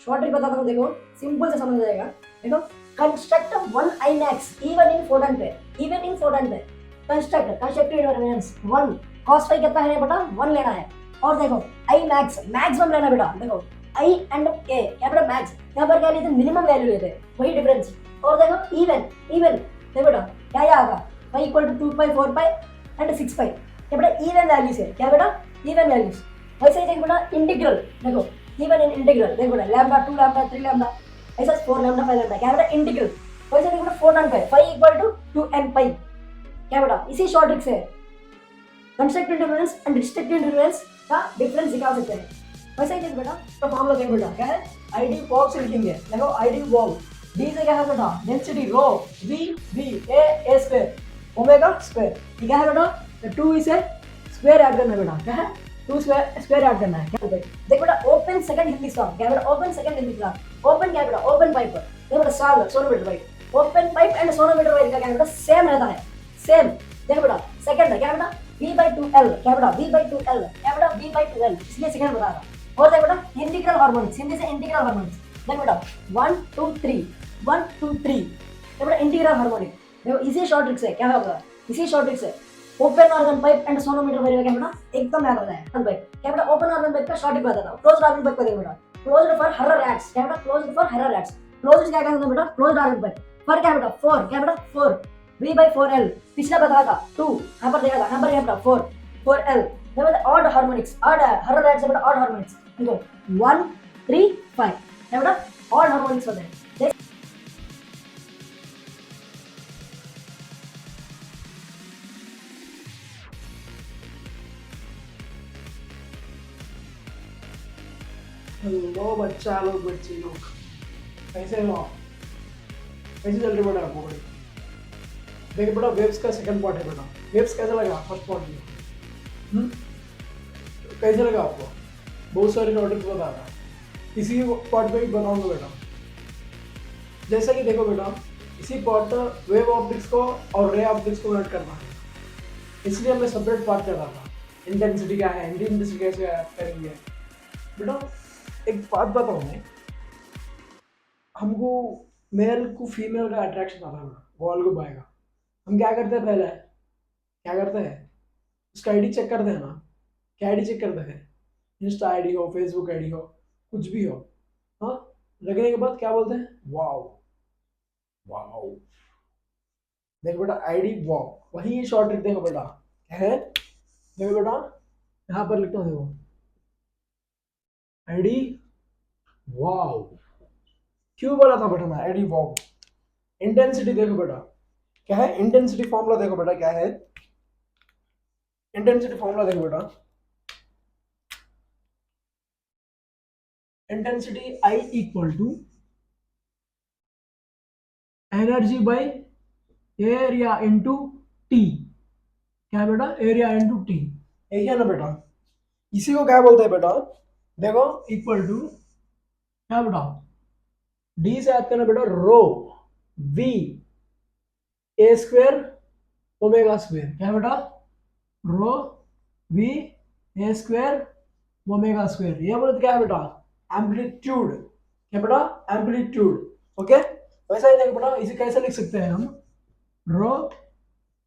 Short trick बताता हूँ, देखो सिंपल से समझ जाएगा। देखो, construct one I max even in photon पे, इवन इन फोटोन पे construct constructive invariance one cos phi कितना है बेटा 1 लेना है। और देखो आई मैक्स मैक्सिमम लेना बेटा, देखो आई एंड ए क्या बेटा मैक्स, यहाँ पर क्या लेते मिनिमम वैल्यू लेते वही डिफरेंस। और देखो इवन इवन देखो बेटा क्या आएगा y equal to 2 pi 4 pi and 6 pi, क्या बेटा इवन वैल्यूज है, क्या बेटा इवन वैल्यूज। वैसे ही देखो बेटा इंटीग्रल, देखो इवन इन इंटीग्रल देखो बेटा लैम्डा 2 लैम्डा 3 लैम्डा ऐसा 4 लैम्डा 5 लैम्डा, क्या बेटा इंटीग्रल। वैसे देखो बेटा 4 पाई फाई इक्वल टू 2n पाई, क्या बेटा इसी शॉर्ट ट्रिक से constructive intervals and restrictive intervals का डिफरेंस निकाल सकते हैं। वैसे ही देखो बेटा तो फॉर्मूला देखो बेटा क्या है, आईडी वॉल्व से लिखेंगे, देखो आईडी वॉल्व डी से क्या है बेटा density rho v A square omega square, ठीक है बेटा 2 इसे स्क्वायर ऐड करना है बेटा, क्या है 2 स्क्वायर ऐड करना है, क्या देखो बेटा ओपन सेकंड हिंदी सॉन्ग, क्या बेटा open second Hindi song, open क्या बेटा ओपन पाइप, देखो बेटा साल sonometer pipe, open pipe and sonometer pipe का क्या बेटा सेम रहता है, सेम। देखो बेटा सेकंड है क्या बेटा v/2l, क्या बेटा v/2l, क्या बेटा v/2l, इसलिए सेकंड बता रहा। और देखो बेटा इंटीग्रल हार्मोनिक्स, हिंदी से इंटीग्रल हार्मोनिक्स, देखो बेटा 1 2 3 1 2 3, देखो बेटा इंटीग्रल हार्मोनिक, देखो इसी शॉर्ट ट्रिक से क्या होगा, इसी शॉर्ट ट्रिक से open organ pipe and sonometer pipe क्या बेटा एकदम याद हो जाए पाइप, क्या बेटा ओपन ऑर्गन पाइप का शॉर्ट ट्रिक बताता हूं। क्लोज्ड ऑर्गन पाइप का देखो बेटा क्लोज्ड फॉर हर्रर रैट्स, क्या बेटा क्लोज्ड फॉर हर्रर रैट्स, क्लोज्ड क्या कहते हैं बेटा क्लोज्ड ऑर्गन पाइप, फॉर क्या बेटा 4, क्या बेटा 4 v/4l, पिछला बताया था 2, यहाँ पर देखा था, यहाँ पर क्या बेटा 4l, देखो बेटा ऑड हार्मोनिक्स, ऑड है हर्रर रैट्स बेटा ऑड हार्मोनिक्स, देखो 1 3 5, क्या बेटा ऑड हार्मोनिक्स होते हैं। हेलो बच्चा लोग बच्चे लोग कैसे हो आप, कैसे चल रही बेटा आपको बड़ी। देखिए बेटा वेव्स का सेकंड पार्ट है बेटा, वेव्स कैसा लगा फर्स्ट पार्ट में, कैसे लगा आपको, बहुत सारे टॉपिक्स बता रहा, इसी पार्ट पे भी बनाऊंगा बेटा। जैसा कि देखो बेटा इसी पार्ट वेव ऑप्टिक्स को और रे ऑप्टिक्स को कनेक्ट करना है, इसलिए मैं सेपरेट पार्ट कर रहा था। इंटेंसिटी क्या है, इंटेंसिटी कैसे करेंगे बेटा। एक बात बताऊँ मैं, हमको मेल को फीमेल का अट्रैक्शन आता है गर्ल को बॉय का, हम क्या करते हैं पहले, क्या करते हैं उसका आईडी चेक करते हैं ना, क्या आईडी चेक करते हैं, इंस्टा आईडी हो फेसबुक आईडी हो कुछ भी हो, हाँ लगने के बाद क्या बोलते हैं वाओ वाओ, देखो बेटा आईडी वाओ, वही शॉर्ट ट्रिक देखो बेटा क्या है, देखो बेटा यहाँ पर लिखता हूँ देखो आईडी वाओ, क्यों बोला था बेटा मैं आईडी वाओ। इंटेंसिटी देखो बेटा क्या है, इंटेंसिटी फॉर्मूला देखो बेटा क्या है, इंटेंसिटी फॉर्मूला देखो बेटा, intensity I equal to energy by area into T, क्या बेटा एरिया इनटू टी, यही है ना बेटा। इसी को क्या बोलते हैं बेटा, देखो इक्वल टू क्या बेटा डी से आते हैं बेटा rho v A square omega square, क्या बेटा rho v A square omega square, ये बोलते क्या है बेटा एम्पलीट्यूड, क्या बेटा एम्पलीट्यूड, ओके। वैसा ही देखो बेटा इसे कैसे लिख सकते हैं हम, rho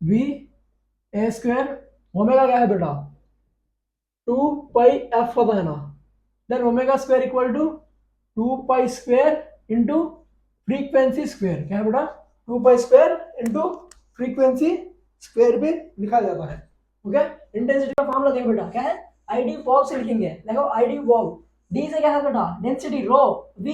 v A square omega क्या है बेटा 2 पाई एफ होता है ना, then omega square equal to 2 pi square into frequency square, क्या है बेटा 2 pi square into frequency square पे लिखा जाता है, ओके। इंटेंसिटी का फॉर्मूला देखो बेटा क्या है, आईडी वॉव से लिखेंगे, देखो आईडी वॉव डी से क्या है बेटा density rho v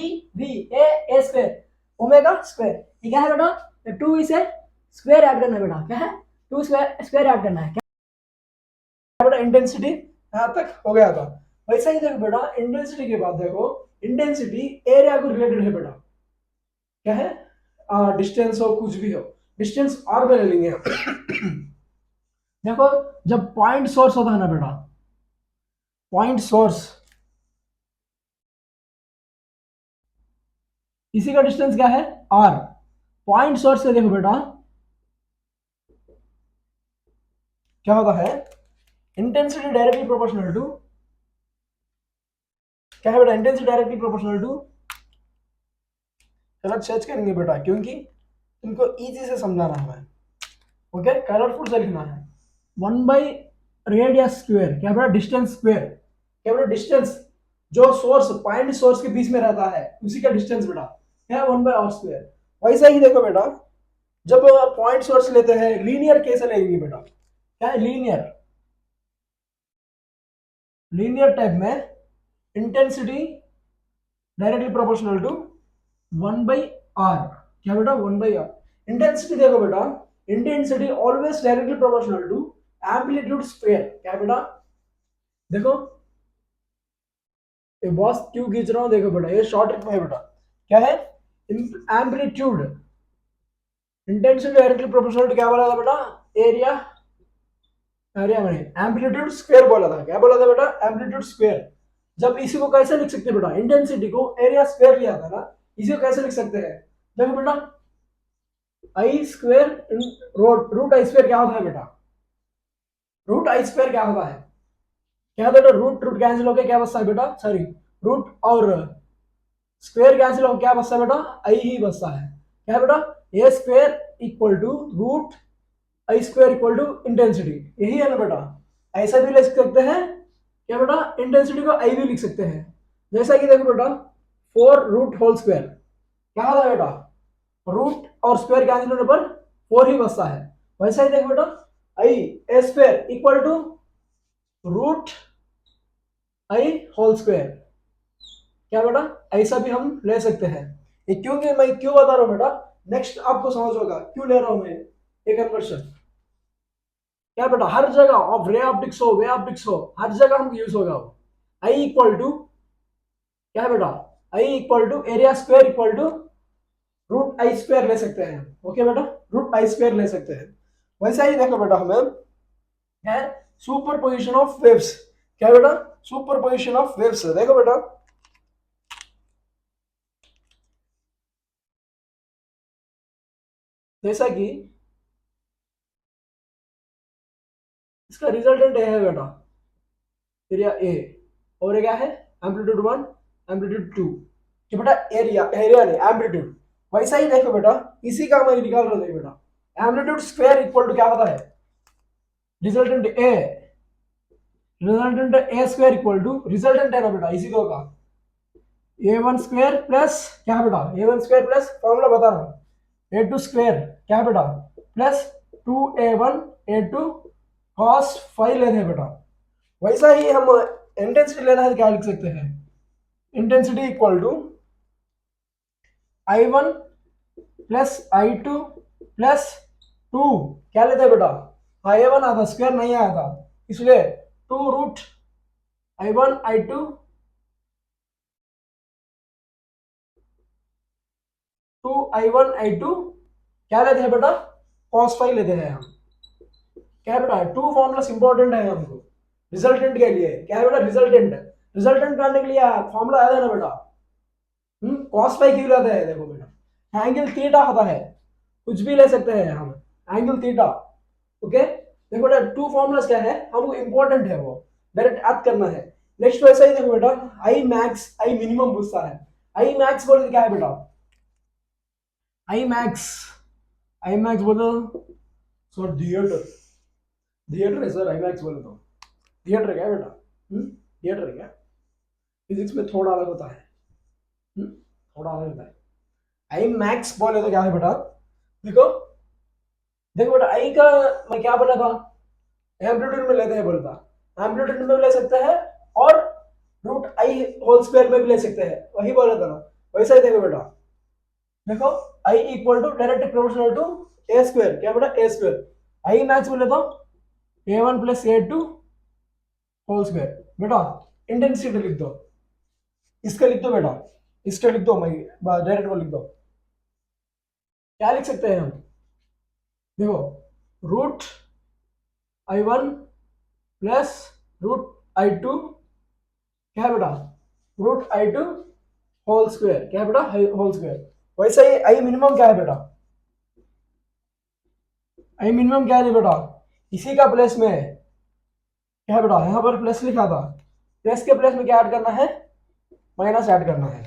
A square omega square, ये क्या है बेटा 2 इसे स्क्वायर ऐड करना है बेटा, क्या है 2 स्क्वायर ऐड करना है, क्या बेटा इंटेंसिटी यहाँ तक हो गया था। वैसा ही देखो बेटा इंटेंसिटी के बाद देखो इंटेंसिटी एरिया को रिलेटेड है बेटा, क्या है डिस्टेंस हो कुछ भी हो, डिस्टेंस आर में ले लेंगे देखो जब पॉइंट सोर्स होता है ना बेटा, पॉइंट सोर्स इसी का डिस्टेंस क्या है आर, पॉइंट सोर्स से देखो बेटा क्या होता है इंटेंसिटी डायरेक्टली प्रोपोर्शनल टू, क्या है बेटा intensity directly proportional to colour change करेंगे बेटा, क्योंकि तुमको इजी से समझाना है। ओके, कलरफुल से लिखना है। 1/रेडियस स्क्वायर क्या बेटा, डिस्टेंस स्क्वायर क्या बेटा, डिस्टेंस जो सोर्स पॉइंट सोर्स के बीच में रहता है उसी का डिस्टेंस बेटा क्या है, 1/r स्क्वायर। वैसा ही देखो बेटा, जब पॉइंट सोर्स लेते हैं लीनियर कैसे लेंगे बेटा, क्या है लीनियर, लीनियर टाइप में intensity directly proportional to 1/r क्या बेटा, 1/r। इंटेंसिटी देखो बेटा, intensity always directly proportional to amplitude square क्या बेटा, देखो ये बॉस क्यों खींच रहा हूं, देखो बेटा ये शॉर्ट ट्रिक में है बेटा, क्या है amplitude, intensity directly proportional to क्या बोला था बेटा, एरिया, एरिया में एम्पलीट्यूड स्क्वायर बोला था, क्या बोला था बेटा, एम्पलीट्यूड स्क्वायर। जब इसी को कैसे लिख सकते हैं बेटा, इंटेंसिटी को एरिया स्क्वायर लिया था ना, इसी को कैसे लिख सकते हैं, देखो बेटा आई स्क्वायर रूट आई स्क्वायर क्या होता है बेटा, रूट आई स्क्वायर क्या होता है, क्या बेटा, रूट रूट कैंसिल होकर क्या बचता है बेटा, सॉरी रूट और स्क्वायर कैंसिल होकर क्या बचता है बेटा, आई ही बचता है, क्या बेटा A square equal to root I square equal to intensity, यही है ना बेटा। ऐसा भी लिख सकते हैं क्या बेटा, इंटेंसिटी को आई भी लिख सकते हैं, जैसा कि देखो बेटा 4 रूट होल स्क्वायर क्या होता है बेटा, रूट और स्क्वायर कैंसिल होने पर 4 ही बचता है। वैसा ही देखो बेटा I A square equal to root I whole square क्या बेटा, ऐसा भी हम ले सकते हैं। ये क्योंकि मैं क्यों बता रहा हूं बेटा, नेक्स्ट आपको समझ होगा क्यों ले रहा हूं मैं ये कन्वर्शन, क्या बेटा हर जगह ऑफ रे ऑप्टिक्स हो, वे ऑप्टिक्स हो, हर जगह हमको यूज होगा वो। आई इक्वल टू क्या बेटा, I equal to area square equal to root I square ले सकते हैं, ओके बेटा रूट आई स्क्वायर ले सकते हैं। वैसा ही देखो बेटा हमें है सुपर पोजिशन ऑफ वेव्स क्या बेटा, सुपर पोजिशन ऑफ वेव्स देखो बेटा, जैसा कि इसका रिजल्टेंट है बेटा एरिया ए, और क्या है एम्पलीट्यूड 1 एम्पलीट्यूड 2 कि बेटा एरिया, एरिया नहीं एम्पलीट्यूड। वैसा ही देखो बेटा इसी का मैं निकाल रहा हूं बेटा, एम्पलीट्यूड स्क्वायर इक्वल टू क्या होता है, resultant A, resultant A square equal to resultant है ना बेटा इसी को का a1 स्क्वायर प्लस क्या बेटा, a1 स्क्वायर प्लस फॉर्मूला बता रहा हूं a2 स्क्वायर क्या बेटा प्लस 2a1 a2 cos 5 लेते हैं बेटा। वैसा ही हम इंटेंसिटी लेना है क्या लिख सकते हैं, intensity equal to I1 plus I2 plus 2 क्या लेते हैं बेटा, I1 आता स्क्वायर नहीं आया था इसलिए 2 root I1 I2 2I1 I2 क्या लेते हैं बेटा, cos 5 लेते हैं हम, क्या बेटा 2 फॉर्मूला इंपॉर्टेंट है हमको रिजल्टेंट के लिए, क्या है बेटा रिजल्टेंट, रिजल्टेंट करने के लिए फॉर्मूला याद है ना बेटा, cos 5 क्यों लेते हैं, देखो बेटा एंगल थीटा होता है, कुछ भी ले सकते हैं हम एंगल थीटा, ओके देखो बेटा 2 फॉर्मूलाज क्या है हमको इंपॉर्टेंट है, वो डायरेक्ट याद करना है। नेक्स्ट वैसा ही देखो बेटा आई मैक्स आई मिनिमम पूछता है, आई मैक्स बोले क्या है बेटा, आई मैक्स बोलो सर थिएटर, थिएटर है सर आई मैक्स बोले तो, थिएटर क्या है बेटा, थिएटर क्या, फिजिक्स में थोड़ा अलग होता है, थोड़ा अलग होता है। आई मैक्स बोले तो क्या है बेटा, देखो देखो बेटा आई का मैं क्या बोला था, एम्पलीट्यूड में लेते हैं बोलता, एम्पलीट्यूड में भी ले सकते हैं और रूट आई होल स्क्वायर में भी ले सकते हैं, वही बोला था ना। वैसा ही देखो बेटा, देखो I equal to direct proportional to A square क्या बेटा, ए स्क्वायर आई मैक्स बोले तो a1 plus a2 whole square बेटा, इंटेंसिटी लिख दो, इसका लिख दो बेटा, इसका लिख दो, मैं डायरेक्ट को लिख दो, क्या लिख सकते हैं हम, देखो root I1 plus root I2 क्या है बेटा, रूट I2 होल स्क्वायर क्या है बेटा, होल स्क्वायर। वैसा ही आई मिनिमम क्या है बेटा, आई मिनिमम क्या है बेटा, इसी का प्लस में क्या है बेटा, यहां पर प्लस लिखा था, प्लस के प्लस में क्या ऐड करना है, माइनस ऐड करना है,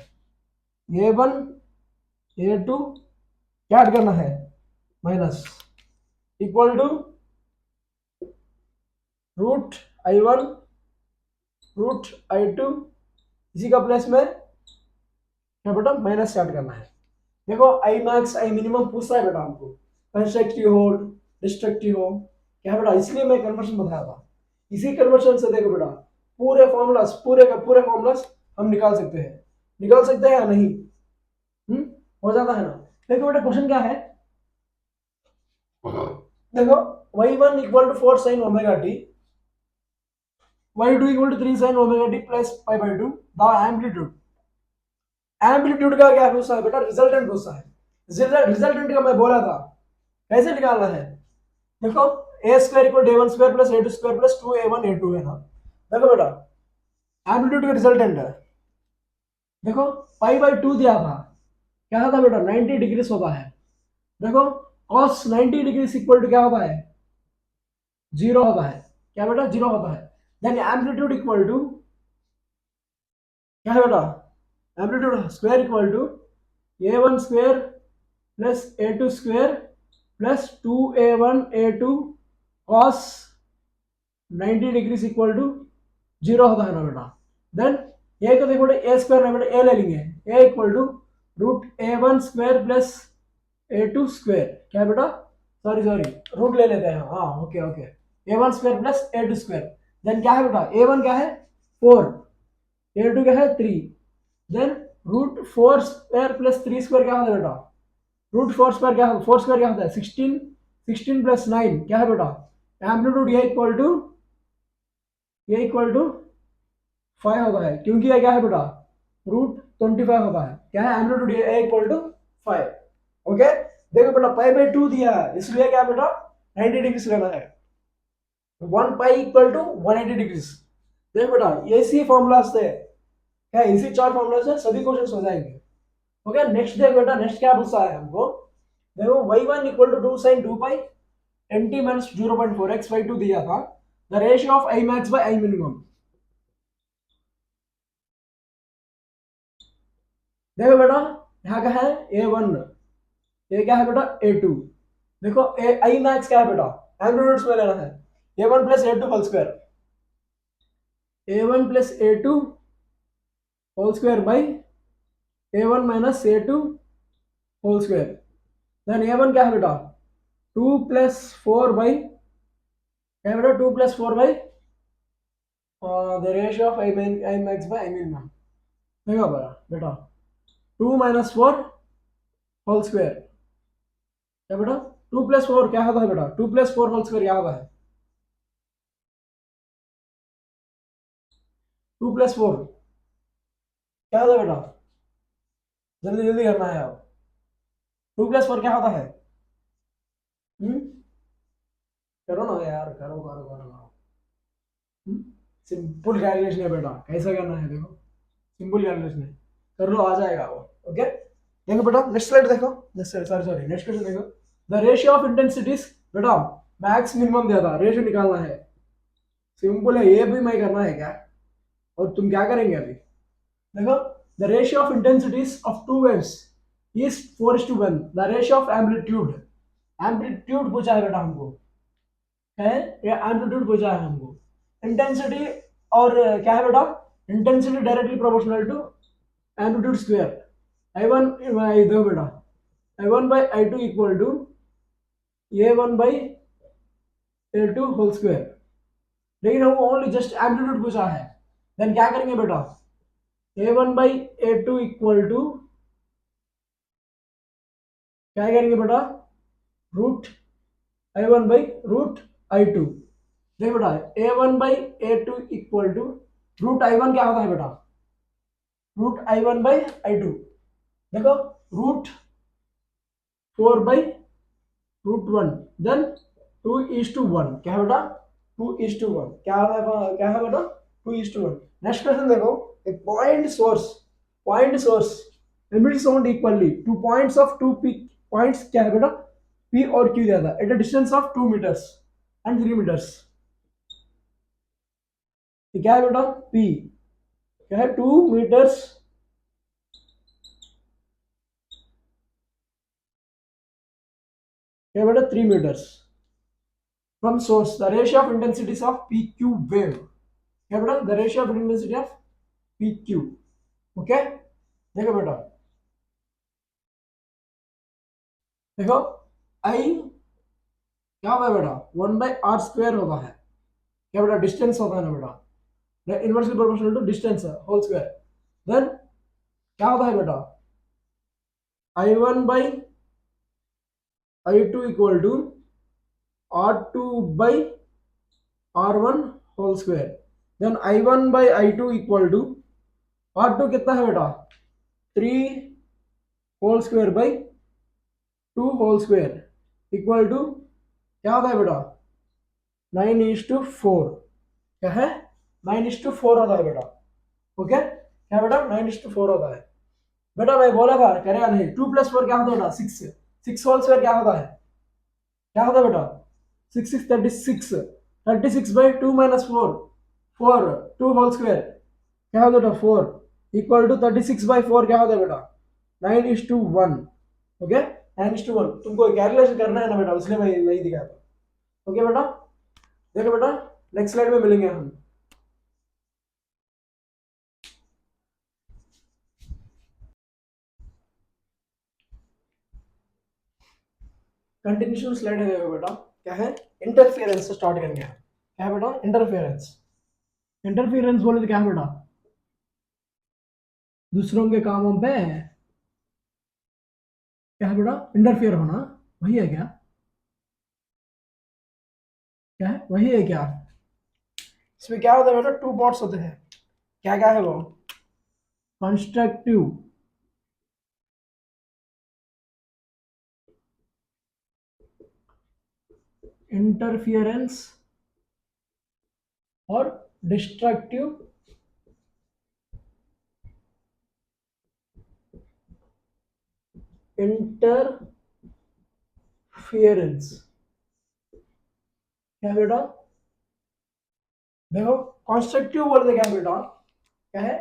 a1 A2 क्या ऐड करना है, minus, equal to root I1 root I2, इसी का प्लेस में क्या बेटा माइनस स्टार्ट करना है। देखो आई मैक्स आई मिनिमम पूछता है बेटा हमको, कंस्ट्रक्टिव हो डिस्ट्रक्टिव हो, क्या बेटा, इसलिए मैं कन्वर्शन बताया था। इसी कन्वर्शन से देखो बेटा पूरे फॉर्मूलास, पूरे का पूरे फॉर्मूलास हम निकाल सकते हैं या नहीं, हो जाता है ना। देखो बेटा क्वेश्चन क्या है, देखो y1 equal to 4 sin omega t, y2 equal to 3 sin omega t plus pi by 2, the amplitude का क्या पूछा है बेटा, रिजल्टेंट पूछा है। रिजल्टेंट का मैं बोला था कैसे निकालना है, देखो A square equal to a1 square plus a2 square plus 2a1 a2 है ना। देखो बेटा एम्पलीट्यूड का रिजल्टेंट है, देखो पाई बाय 2 दिया था, क्या था बेटा 90 डिग्री होता है। देखो cos 90 डिग्री इक्वल टू क्या होता है, जीरो होता है, क्या बेटा जीरो होता है। देन एम्पलीट्यूड इक्वल टू क्या है बेटा, amplitude square equal to a1 square plus a2 square plus 2a1 a2 cos 90 degree equal to zero होता है ना बेटा। देन ए को देखो बेटा ए स्क्वायर ना बेटा ए ले लेंगे, A equal to root a1 square plus a2 square, क्या बेटा सॉरी रूट ले लेते हैं, हाँ okay okay, a1 square plus a2 square. Then क्या है बेटा a1 क्या है 4, a2 क्या है 3, then root 4 square plus 3 square क्या होता है बेटा, रूट 4 स्क्वायर क्या, 4 स्क्वायर क्या होता है 16, 16 प्लस 9 क्या है बेटा, एम्पलीट्यूड ये इक्वल टू 5 होता है, क्योंकि ये क्या है बेटा रूट 25 होता है, क्या है एम्पलीट्यूड ये इक्वल टू 5। ओके देखो बेटा पाई बाय 2 दिया है, इसलिए क्या बेटा 90 डिग्री लेना है, 1 पाई इक्वल टू 180 डिग्री। देखो बेटा इसी फॉर्मूला से क्या, इसी चार फॉर्मूला से सभी क्वेश्चन हो जाएंगे। ओके नेक्स्ट देखो बेटा, नेक्स्ट क्या पूछा है हमको, देखो y1 equal to 2 sin 2 pi nt minus 0.4x by 2 दिया था, the ratio of I max by I minimum. देखो बेटा यहाँ क्या है a1, ये क्या है बेटा a2, देखो आई मैक्स क्या है बेटा एम्पलीट्यूड्स में लेना है, a1 plus a2 whole square, a1 plus a2 whole square by a1 minus a2 whole square. Then a1 क्या है बेटा 2 प्लस 4 बाई, क्या है बेटा 2 plus 4 by the ratio of I max by I minimum. देखो बेटा 2 माइनस 4 होल स्क्वायर, क्या बेटा 2 प्लस 4 क्या होता है बेटा, 2 प्लस 4 होल स्क्वायर क्या होता है, 2 प्लस 4 क्या होता है बेटा, जल्दी जल्दी करना है आप, 2 प्लस 4 क्या होता है, हम्म करो ना यार, करो करो करो करो, सिंपल कैलकुलेशन है बेटा, कैसा करना है देखो, सिंपल कैलकुलेशन है, कर लो आ जाएगा वो। ओके देखो बेटा नेक्स्ट स्लाइड देखो, next sorry sorry next question देखो, द रेशियो ऑफ इंटेंसिटीज, बेटा मैक्स मिनिमम दिया था, रेशियो निकालना है, सिंपल है, ये भी मैं करना है क्या, और तुम क्या करेंगे अभी, देखो the ratio of intensities of two waves is 4:1, the ratio of amplitude, amplitude पूछा है बेटा हमको, है या एम्पलीट्यूड पूछा है हमको, इंटेंसिटी और क्या है बेटा, intensity directly proportional to amplitude square, I1 देखो बेटा I1 by I2 equal to A1 by A2 whole square, लेकिन हमको ओनली जस्ट एम्पलीट्यूड पूछा है, देन क्या करेंगे बेटा A1 by A2 equal to क्या करेंगे बेटा root I1 by root I2, देखो बेटा A1 by A2 equal to root I1 क्या होता है बेटा, रूट I1 बाई I2, देखो रूट 4 बाई रूट 1, देन 2:1, क्या है बेटा 2:1, क्या है बेटा 2:1। नेक्स्ट क्वेश्चन देखो, a point source emits sound equally to points of two p points, क्या है बेटा p और q दिया था, eight a distance of 2 meters and 3 meters, क्या है बेटा p क्या है 2 meters क्या बेटा 3 metres from source the ratio of intensities of P Q wave क्या बेटा the ratio of intensity of P Q okay देखो बेटा देखो आई क्या होता है बेटा 1/r² होता है क्या बेटा डिस्टेंस होता है ना बेटा inversely proportional to distance whole square then क्या होता है बेटा I1/I2 equal to R2/R1 whole square then I1/I2 equal to R2 कितना है बेटा 3 whole square by 2 whole square equal to क्या होता है बेटा 9:4 क्या है 9:4 होता है बेटा ओके क्या बेटा 9:4 होता है बेटा मैं बोला था करेगा नहीं 2 + 4 क्या होता है बेटा 6 होल स्क्वायर क्या होता है बेटा 6 6 36 36/2 - 4 4 2 होल स्क्वायर क्या होता है बेटा 4 इक्वल टू 36/4 क्या होता है बेटा 9:1 ओके 9:1 तुमको कैलकुलेशन करना है ना बेटा इसलिए मैं नहीं दिखाया था ओके बेटा देखो बेटा नेक्स्ट स्लाइड में मिलेंगे हम कंटिन्यूशन स्लाइड है देखो बेटा क्या है इंटरफेरेंस से स्टार्ट करेंगे क्या है बेटा इंटरफेरेंस बोले तो क्या है बेटा दूसरों के कामों पे क्या है बेटा इंटरफेयर होना वही है क्या क्या है वही है क्या इसमें क्या होता है बेटा 2 पार्ट्स होते हैं क्या क्या है वो कंस्ट्रक्टिव इंटरफियरेंस और डिस्ट्रक्टिव इंटरफियरेंस क्या बेटा देखो कंस्ट्रक्टिव बोलते क्या बेटा क्या है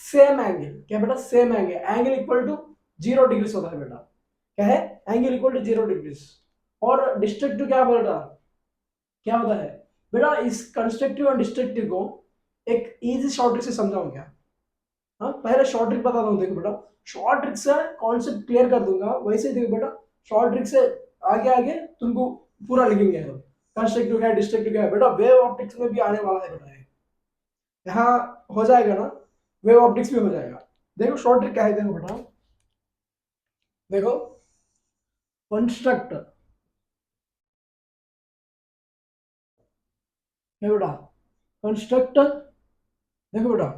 सेम एंगल क्या बेटा same angle equal to 0 degree होता है बेटा क्या है एंगल इक्वल टू 0 डिग्री और डिस्ट्रक्टिव क्या बेटा क्या होता है बेटा इस कंस्ट्रक्टिव और डिस्ट्रक्टिव को एक इजी शॉर्ट ट्रिक से समझाऊं क्या हाँ पहले शॉर्ट ट्रिक बताता हूँ देखो बेटा शॉर्ट ट्रिक से कॉन्सेप्ट क्लियर कर दूंगा वैसे देखो बेटा शॉर्ट ट्रिक से आगे आगे तुमको पूरा लिखेंगे कंस्ट्रक्टिव क्या है डिस्ट्रक्टिव क्या है बेटा वेव ऑप्टिक्स में भी आने वाला है बेटा यहाँ हो जाएगा ना वेव ऑप्टिक्स भी हो जाएगा देखो शॉर्ट ट्रिक क्या है देखो बेटा देखो कंस्ट्रक्ट क्या बेटा कंस्ट्रक्ट देखो बेटा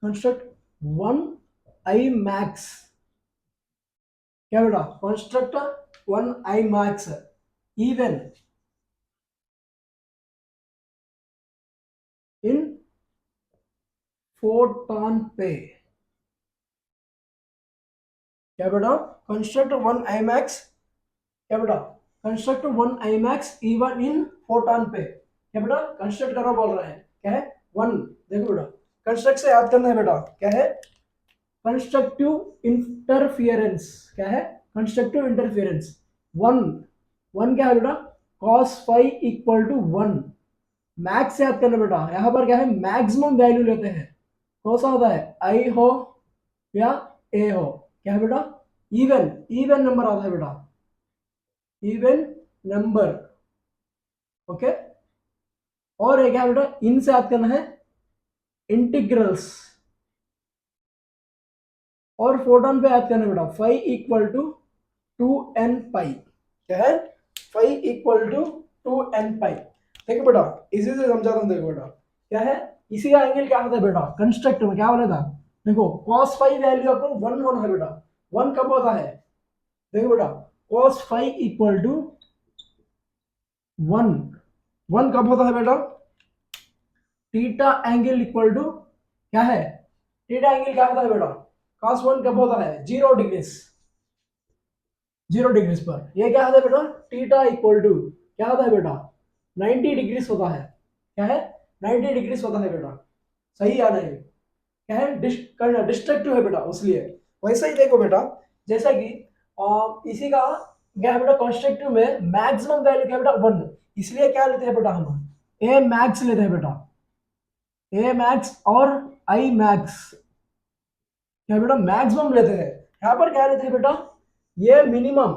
कंस्ट्रक्ट 1I max क्या बेटा construct 1I max even in photon पे क्या बेटा कंस्ट्रक्ट 1I max क्या बेटा construct 1I max even in photon पे क्या बेटा कंस्ट्रक्ट करना बोल रहा है क्या है 1 देखो बेटा कंस्ट्रक्ट से याद करना है बेटा क्या है कंस्ट्रक्टिव इंटरफियरेंस क्या है कंस्ट्रक्टिव इंटरफियरेंस 1 क्या है बेटा cos phi equal to 1 max याद करना बेटा यहाँ पर क्या है मैक्सिमम वैल्यू लेते हैं कौन सा होता है आई हो या ए हो क्या है बेटा इवन नंबर आता है बेटा इवन नंबर ओके और ये क्या है बेटा इन से याद करना है इंटीग्रल्स और फोटॉन पे याद करना बेटा फाई इक्वल टू 2n पाई क्या है फाई इक्वल टू 2n पाई देखो बेटा इसी से समझाता हूँ देखो बेटा क्या है इसी का एंगल क्या होता है बेटा कंस्ट्रक्ट में क्या होना था देखो cos फाई वैल्यू अपन 1 होना है बेटा 1 कब होता है देखो बेटा cos फाई इक्वल टू 1 कब होता है बेटा थीटा एंगल इक्वल टू क्या है थीटा एंगल क्या होता है बेटा cos 1 कब होता है 0 डिग्री पर ये क्या होता है बेटा थीटा इक्वल टू क्या होता है बेटा 90 डिग्री होता है क्या है 90 डिग्री होता है बेटा सही याद है क्या है डिस्ट्रक्टिव है बेटा इसलिए वैसा ही देखो बेटा जैसा कि इसी का क्या है बेटा कंस्ट्रक्टिव में मैक्सिमम वैल्यू क्या है बेटा 1, इसलिए क्या लेते हैं बेटा हम ए मैक्स लेते हैं बेटा, ए मैक्स और आई मैक्स क्या बेटा मैक्सिमम लेते हैं। यहाँ पर क्या लेते हैं बेटा ये मिनिमम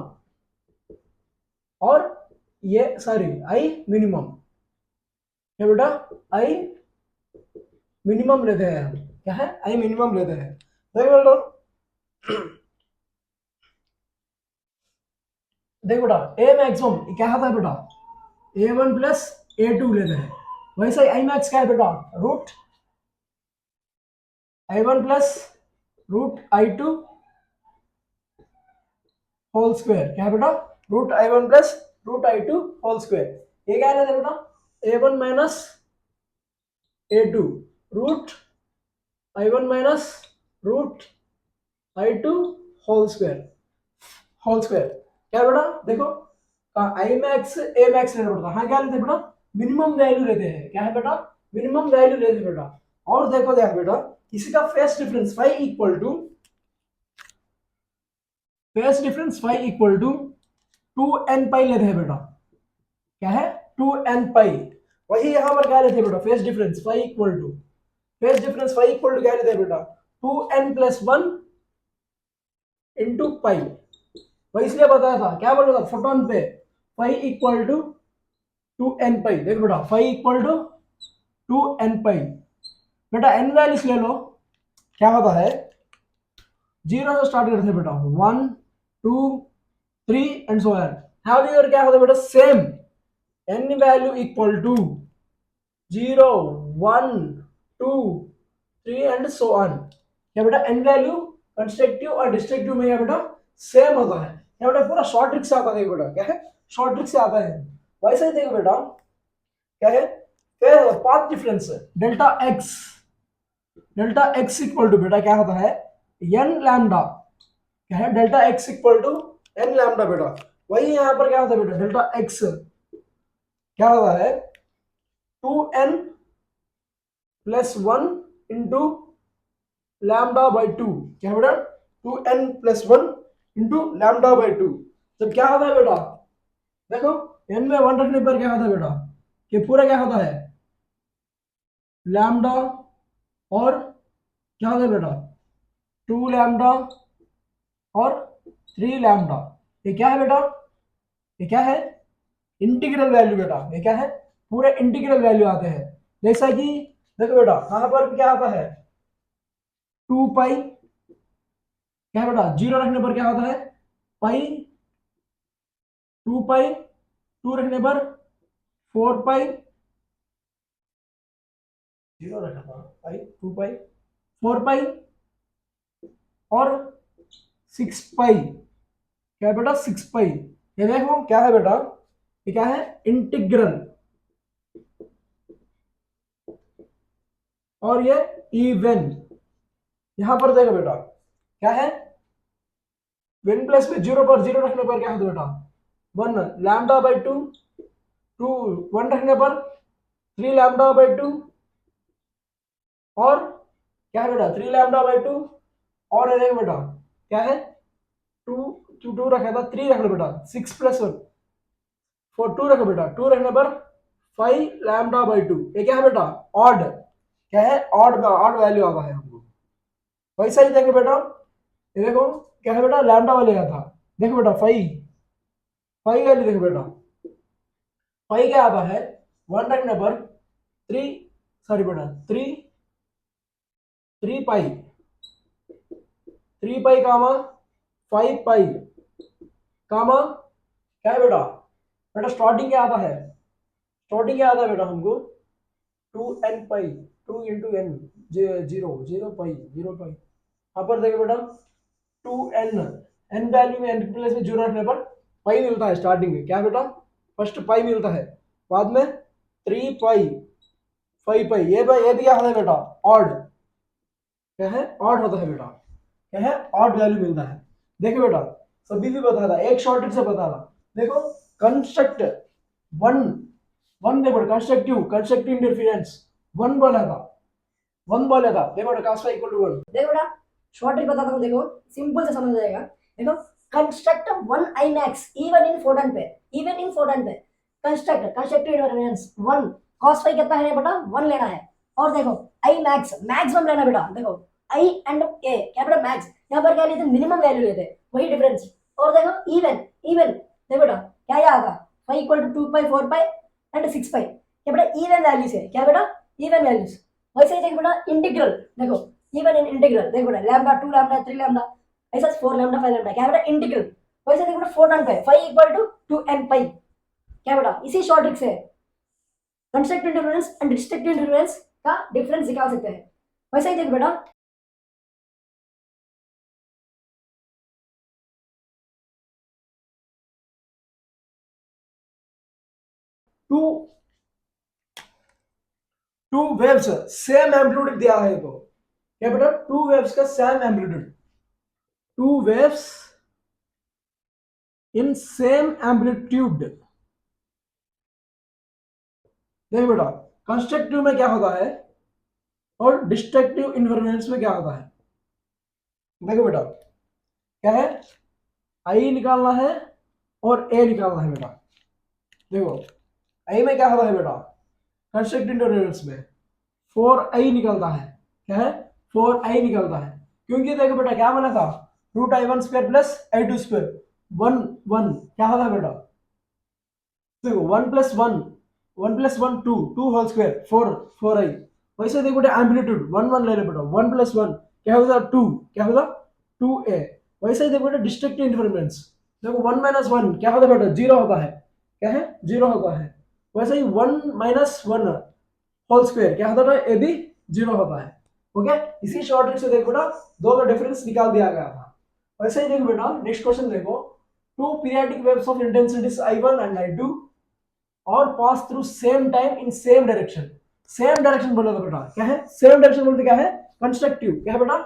और ये सॉरी आई मिनिमम, क्या बेटा आई मिनिमम लेते हैं हम, क्या है आई मिनिमम लेते हैं। देखो बेटा देखो बेटा ए मैक्सिमम क्या आता है बेटा A1 प्लस A2 लेते हैं, वैसे ही आई मैक्स क्या है बेटा root I1 plus root I2 whole square, क्या है बेटा root I1 plus root I2 whole square. ये क्या लेते हैं बेटा A1 minus A2 root I1 minus root I2 whole square क्या बेटा देखो आई मैक्स ए मैक्स लेना पड़ता है, हाँ क्या लेते हैं बेटा मिनिमम वैल्यू लेते हैं, क्या है बेटा मिनिमम वैल्यू लेते हैं बेटा। और देखो ध्यान बेटा किसी का phase difference phi equal to two N pi लेते हैं बेटा, क्या है टू एन पाई। वही यहां पर क्या लेते हैं बेटा phase difference phi equal to क्या लेते हैं बेटा two n plus one into pi. वही इसलिए बताया था क्या बोल रहा था फोटोन पे phi equal to two N pi. देखो बेटा phi equal to two N pi, बेटा एन वैल्यूज ले लो क्या होता है 0 से स्टार्ट करते हैं बेटा 1 2 3 एंड सो ऑन। हाउएवर क्या होता है बेटा same n value equal to 0 1 2 3 and so on. क्या बेटा एन वैल्यू कंस्ट्रक्टिव और डिस्ट्रक्टिव में क्या बेटा सेम होता है, क्या बेटा पूरा शॉर्ट ट्रिक से आता है बेटा, क्या है शॉर्ट ट्रिक से आता है। वैसे ही देखो बेटा क्या है फिर path difference delta x equal to बेटा क्या होता है एन लैम्डा, क्या है delta x equal to n lambda बेटा। वही यहाँ पर क्या होता है बेटा डेल्टा एक्स क्या होता है two n plus one into lambda by two, क्या है बेटा two n plus one into lambda by two. जब क्या होता है बेटा देखो एन में वन रखने पर क्या होता है बेटा कि पूरा क्या होता है लैम्डा और क्या होता है बेटा टू लैम्डा और थ्री लैम्डा। ये क्या है बेटा ये क्या है इंटीग्रल वैल्यू बेटा, ये क्या है पूरे इंटीग्रल वैल्यू आते हैं। जैसा कि देखो बेटा यहाँ पर क्या आता है टू पाई, क्या है बेटा जीरो रखने पर क्या होता है पाई, टू पाई टू रखने पर फोर पाई, जीरो रखना था पाई टू पाई फोर पाई और सिक्स पाई, क्या है बेटा सिक्स पाई। ये देखो क्या है बेटा ये क्या है इंटीग्रल और ये इवन। यहां पर देखो बेटा क्या है वन प्लस में जीरो पर जीरो रखने पर क्या होता है बेटा one lambda by two, two one रखने पर थ्री लैम्डा बाई टू और क्या है बेटा थ्री लैम्डा बाई टू और ये देखो बेटा क्या है टू टू टू रखा था थ्री रख लो बेटा six plus one four two रखो बेटा टू रखने पर फाइव लैम्डा बाई टू। ये क्या है बेटा ऑड, क्या है ऑड वैल्यू आता है हमको। वैसा ही देखो बेटा ये देखो क्या है बेटा लैम्डा वाले का था, देखो बेटा फाइव वैल्यू देखो बेटा फाइव क्या आता है वन रखने पर थ्री सॉरी बेटा three three pi comma five pi comma क्या है बेटा बेटा स्टार्टिंग क्या आता है बेटा हमको two N pi two into N zero pi यहाँ पर देखो बेटा टू एन वैल्यू में एन प्लस में जीरो रखने पर पाई मिलता है स्टार्टिंग में, क्या बेटा फर्स्ट पाई मिलता है बाद में थ्री पाई फाइव पाई। ये भी क्या होता है बेटा ऑड, क्या है ऑड होता है बेटा, क्या है ऑड वैल्यू मिलता है। देखो बेटा सभी भी बता रहा एक शॉर्ट ट्रिक से बता रहा देखो कंस्ट्रक्ट वन देखो कंस्ट्रक्टिव इंटरफेरेंस वन बोला था देखो बेटा cos phi equal to one. देखो बेटा शॉर्ट ट्रिक बताता हूँ, देखो सिंपल से समझ जाएगा। देखो construct one IMAX even in photon pair, even in photon pair. Construct constructive invariance 1 cos phi कितना है बेटा 1 लेना है। और देखो आई मैक्स मैक्सिमम लेना बेटा, देखो आई एंड ए क्या बेटा मैक्स, यहाँ पर क्या लेते मिनिमम वैल्यू लेते वही डिफरेंस। और देखो इवन इवन देखो बेटा क्या ये आगा phi equal to 2 pi 4 pi and 6 pi, क्या बेटा इवन वैल्यूज है, क्या बेटा इवन वैल्यूज। वैसे ही देखो बेटा इंटीग्रल, देखो इवन इन इंटीग्रल देखो बेटा लैम्डा 2 लैम्डा 3 लैम्डा ऐसा 4 लैम्डा 5 लैम्डा, क्या बेटा इंटीग्रल। वैसे देखो बेटा 4 टर्म पे phi equal to 2 n pi, क्या बेटा इसी शॉर्ट ट्रिक से constructive interference and destructive interference का डिफरेंस निकाल सकते हैं। वैसे ही देख बेटा two two waves same amplitude दिया है, तो क्या बेटा टू वेव्स का same amplitude, two waves in same amplitude. देखो बेटा कंस्ट्रक्टिव में क्या होता है और डिस्ट्रक्टिव इन्वायरमेंट्स में क्या होता है। देखो बेटा क्या है, आई निकालना है और ए निकालना है बेटा। देखो आई में क्या होता है बेटा कंस्ट्रक्टिव इन्वायरमेंट्स में 4i निकलता है, क्या है 4i निकलता है, क्योंकि देखो बेटा क्या बना था root I one square plus I two square 1 1 क्या होता है बेटा, देखो 1 plus 1 1 plus 1 2 2 whole square 4 4i। वैसे देखो बेटा एम्पलीट्यूड 1 1 ले लो बेटा 1 प्लस 1 क्या होगा 2 क्या होगा 2a। वैसे ही देखो बेटा डिस्ट्रक्टिव इंटरफेरेंस देखो 1 माइनस 1 क्या होता है बेटा 0 होता है, क्या है 0 होता है। वैसे ही 1 माइनस 1 होल स्क्वायर क्या होता है ए भी 0 होता है। ओके इसी शॉर्ट ट्रिक से देखो बेटा दो का डिफरेंस निकाल दिया गया था। वैसे ही देखो बेटा नेक्स्ट क्वेश्चन देखो, two periodic waves of intensities I1 and I2 और pass through same time in same direction. Same direction बोला था बेटा, क्या है सेम डायरेक्शन बोलते क्या है कंस्ट्रक्टिव, क्या है बेटा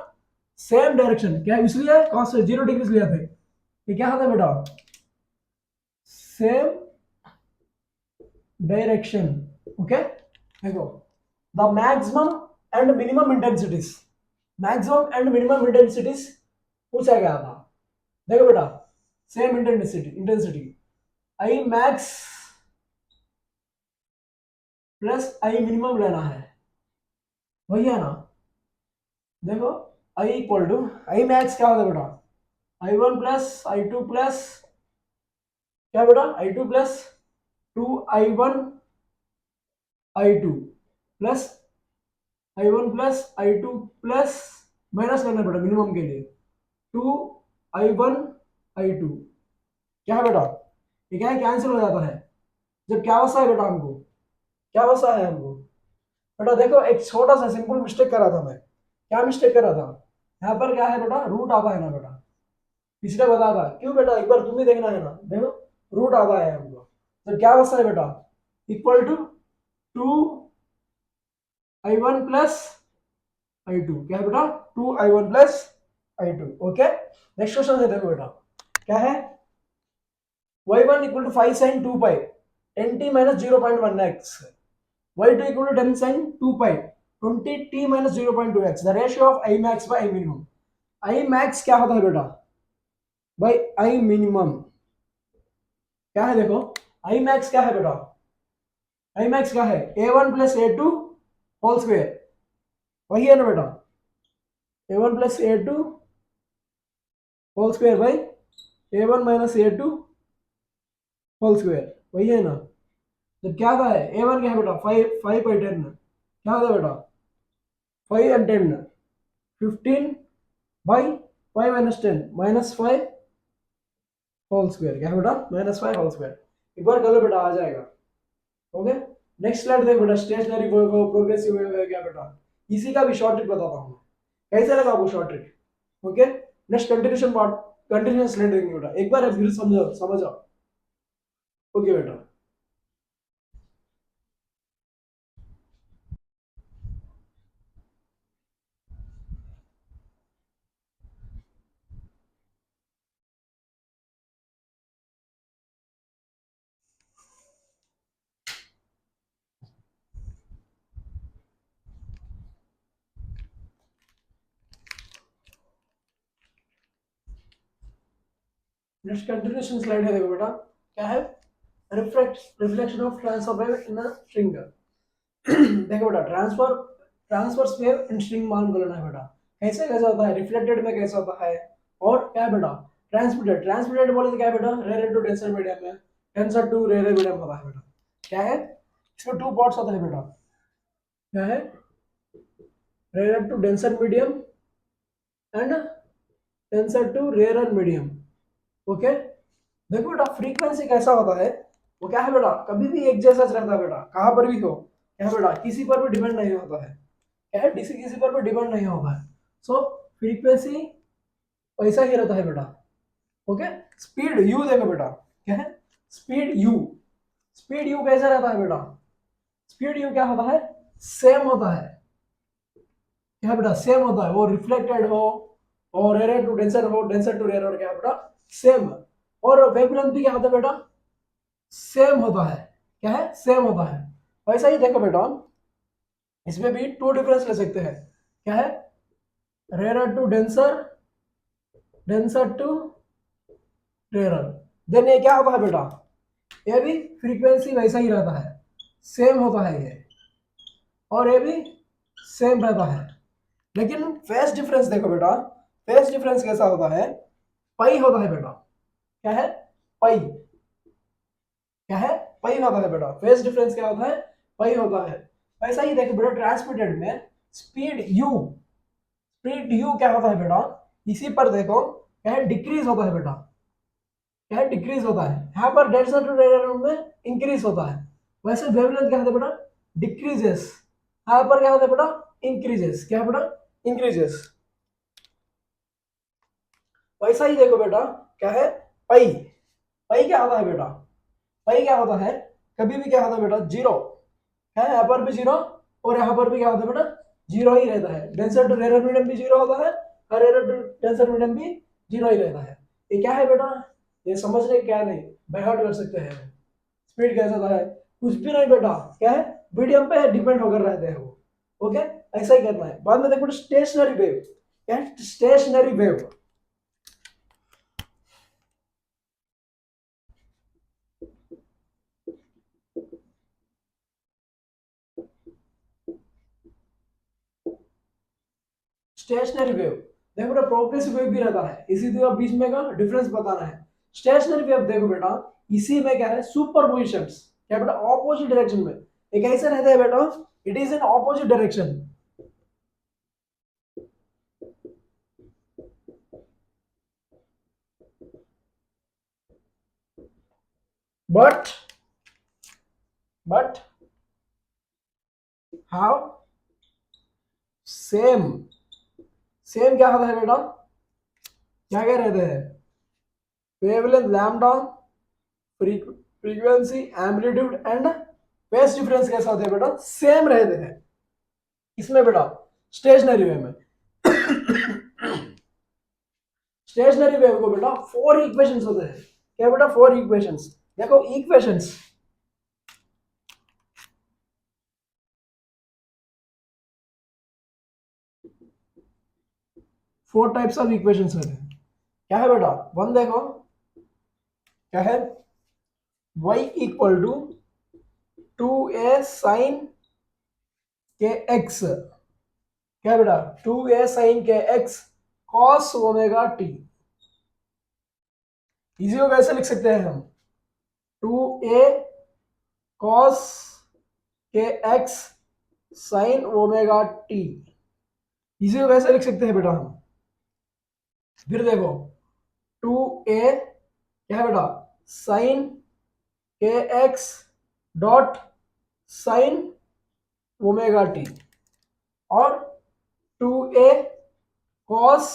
सेम डायरेक्शन, क्या है इसलिए cos 0 डिग्री लिया थे, ये क्या होता है बेटा सेम डायरेक्शन। ओके देखो the maximum and minimum intensities, maximum and minimum intensities पूछा गया था। देखो बेटा same intensity I max plus I minimum लेना है, वही है ना। देखो I equal to I max क्या होता है बेटा I one plus I two plus क्या बेटा I two plus 2i1 i2 plus i1 plus i2 plus minus करना बेटा मिनिमम के लिए 2i1 i2 क्या है बेटा ये क्या है कैंसिल हो जाता है जब क्या बचा है बेटा हमको, क्या बचा है हमको बेटा देखो एक छोटा सा सिंपल मिस्टेक कर रहा था मैं, क्या मिस्टेक कर रहा था यहाँ पर क्या है बेटा रूट आता है ना बेटा, पिछले बता था क्यों बेटा एक बार तुम ही देखना है ना, देखो रूट आता है हमको तो क्या बचता है बेटा equal to 2i1 plus i2, क्या है बेटा 2i1 plus i2। Okay next question है देखो बेटा क्या है y1 equal to 5 sin 2 pi nt minus 0.1x, y2 equal to 10 sin 2 pi 20t minus 0.2x, the ratio of I max by I minimum। I max क्या होता है बेटा by I minimum, क्या है देखो I max क्या है बेटा I max क्या है a1 plus a2 whole square, वही है ना बेटा a1 plus a2 whole square by a1 minus a2 whole square, वही है ना। जब क्या था है a1 क्या है बेटा 5 बाई 10 क्या होता है बेटा 5 and 10 15 by 5 minus 10 minus 5 whole square, क्या है बेटा माइनस 5 होल स्क्वायर। एक बार कर लो बेटा आ जाएगा। ओके नेक्स्ट स्लाइड देखो बेटा स्टेशनरी प्रोग्रेसिव वेव है क्या बेटा, इसी का भी शॉर्ट ट्रिक बताता हूँ कैसे लगा आपको short trick. Okay next continuation part continuous slide देखेंगे बेटा, एक बार फिर समझो। ओके बेटा नेक्स्ट कंटिन्यूशन स्लाइड है, देखो बेटा क्या है, reflection of transfer wave in a string. देखो बेटा ट्रांसवर्स वेव इन स्ट्रिंग मान को लेना है बेटा, कैसे कैसे होता है, रिफ्लेक्टेड में कैसे होता है, और क्या है बेटा ट्रांसमिटेड बोले तो क्या है बेटा, रेयर टू डेंसर मीडियम में, डेंसर टू रेयर मीडियम होता है बेटा। क्या है, इसमें टू पार्ट्स होता है बेटा, क्या है, rare to denser medium and denser to rare medium. Okay, देखो बेटा फ्रीक्वेंसी कैसा होता है, वो क्या है बेटा, कभी भी एक जैसा रहता है बेटा, कहाँ पर भी हो, क्या है बेटा, किसी पर भी डिपेंड नहीं होता है, क्या है, किसी पर भी डिपेंड नहीं होता है। सो फ्रीक्वेंसी वैसा ही रहता है बेटा। ओके, स्पीड यू देखो बेटा, क्या है, स्पीड यू, स्पीड यू कैसा रहता है बेटा, स्पीड यू क्या होता है, सेम होता है, क्या बेटा, सेम होता है, वो रिफ्लेक्टेड हो और रेयर टू डेंसर हो, डेंसर टू रेयर, और क्या बेटा, सेम। और वेवलेंथ भी क्या होता है बेटा, सेम होता है, क्या है, सेम होता है। वैसा ही देखो बेटा, इसमें भी टू डिफरेंस ले सकते हैं, क्या है, rare to denser, denser to rare. Then ये क्या होता है बेटा, ये भी फ्रीक्वेंसी वैसा ही रहता है, सेम होता है ये, और ये भी सेम रहता है। लेकिन फेस डिफरेंस देखो बेटा, फेस डिफरेंस कैसा होता है, पाई होता है बेटा, क्या है, पाई, क्या है, पाई होता है बेटा, फेस डिफरेंस क्या होता है, पाई होता है। वैसा ही देखो बेटा ट्रांसमिटेड में स्पीड यू, स्पीड यू क्या होता है बेटा, इसी पर देखो क्या है, डिक्रीज होता है बेटा, क्या है, डिक्रीज होता है, यहाँ पर डेल्टा टू रेडियन में इंक्रीज होता है। वैसे वेवलेंथ क्या होता है बेटा, डिक्रीजेस, यहाँ पर क्या होता है बेटा, इंक्रीजेस, क्या है बेटा, इंक्रीजेस। वैसा ही देखो बेटा क्या है, पाई, पाई क्या होता है बेटा, पाई क्या होता है, कभी भी क्या होता है बेटा, जीरो है, यहाँ पर भी जीरो और यहाँ पर भी क्या होता है बेटा, जीरो ही रहता है। डेंसर टू रेयर मीडियम भी जीरो होता है और रेयर टू डेंसर मीडियम भी जीरो ही रहता है। ये क्या है बेटा, ये समझने क्या नहीं, बाय हार्ट कर सकते हैं। स्पीड कैसा होता है, कुछ भी नहीं बेटा, क्या है, मीडियम पे डिपेंड होकर रहते हैं वो। ओके, ऐसा ही करना है। बाद में देखो स्टेशनरी वेव, क्या है, स्टेशनरी वेव, स्टेशनरी वेव देखो बेटा, प्रोग्रेसिव वेव भी रहता है, इसी तरह बीच में का डिफरेंस बताना है। स्टेशनरी वेव देखो बेटा, इसी में क्या है, सुपरपोजिशंस, क्या बेटा, ऑपोजिट डायरेक्शन में, ये कैसे रहता है बेटा, it is in opposite direction, but but how, same, same क्या होता है बेटा, क्या क्या रहते हैं, wavelength lambda, frequency, amplitude and phase difference कैसा होता है बेटा, सेम रहते हैं इसमें बेटा, स्टेशनरी वेव में। स्टेशनरी वेव को बेटा फोर इक्वेशंस होते हैं, क्या बेटा, फोर इक्वेशंस। देखो equations, four types of equations होते हैं, क्या है बेटा, वन देखो क्या है, y equal to 2a sine के एक्स, क्या बेटा, 2a साइन के एक्स कॉस ओमेगा टी। इसी को कैसे लिख सकते हैं हम, 2a कॉस के एक्स साइन ओमेगा टी, इसी को कैसे लिख सकते हैं बेटा हम, फिर देखो 2a क्या है बेटा, साइन के x dot sine omega T, और 2a कॉस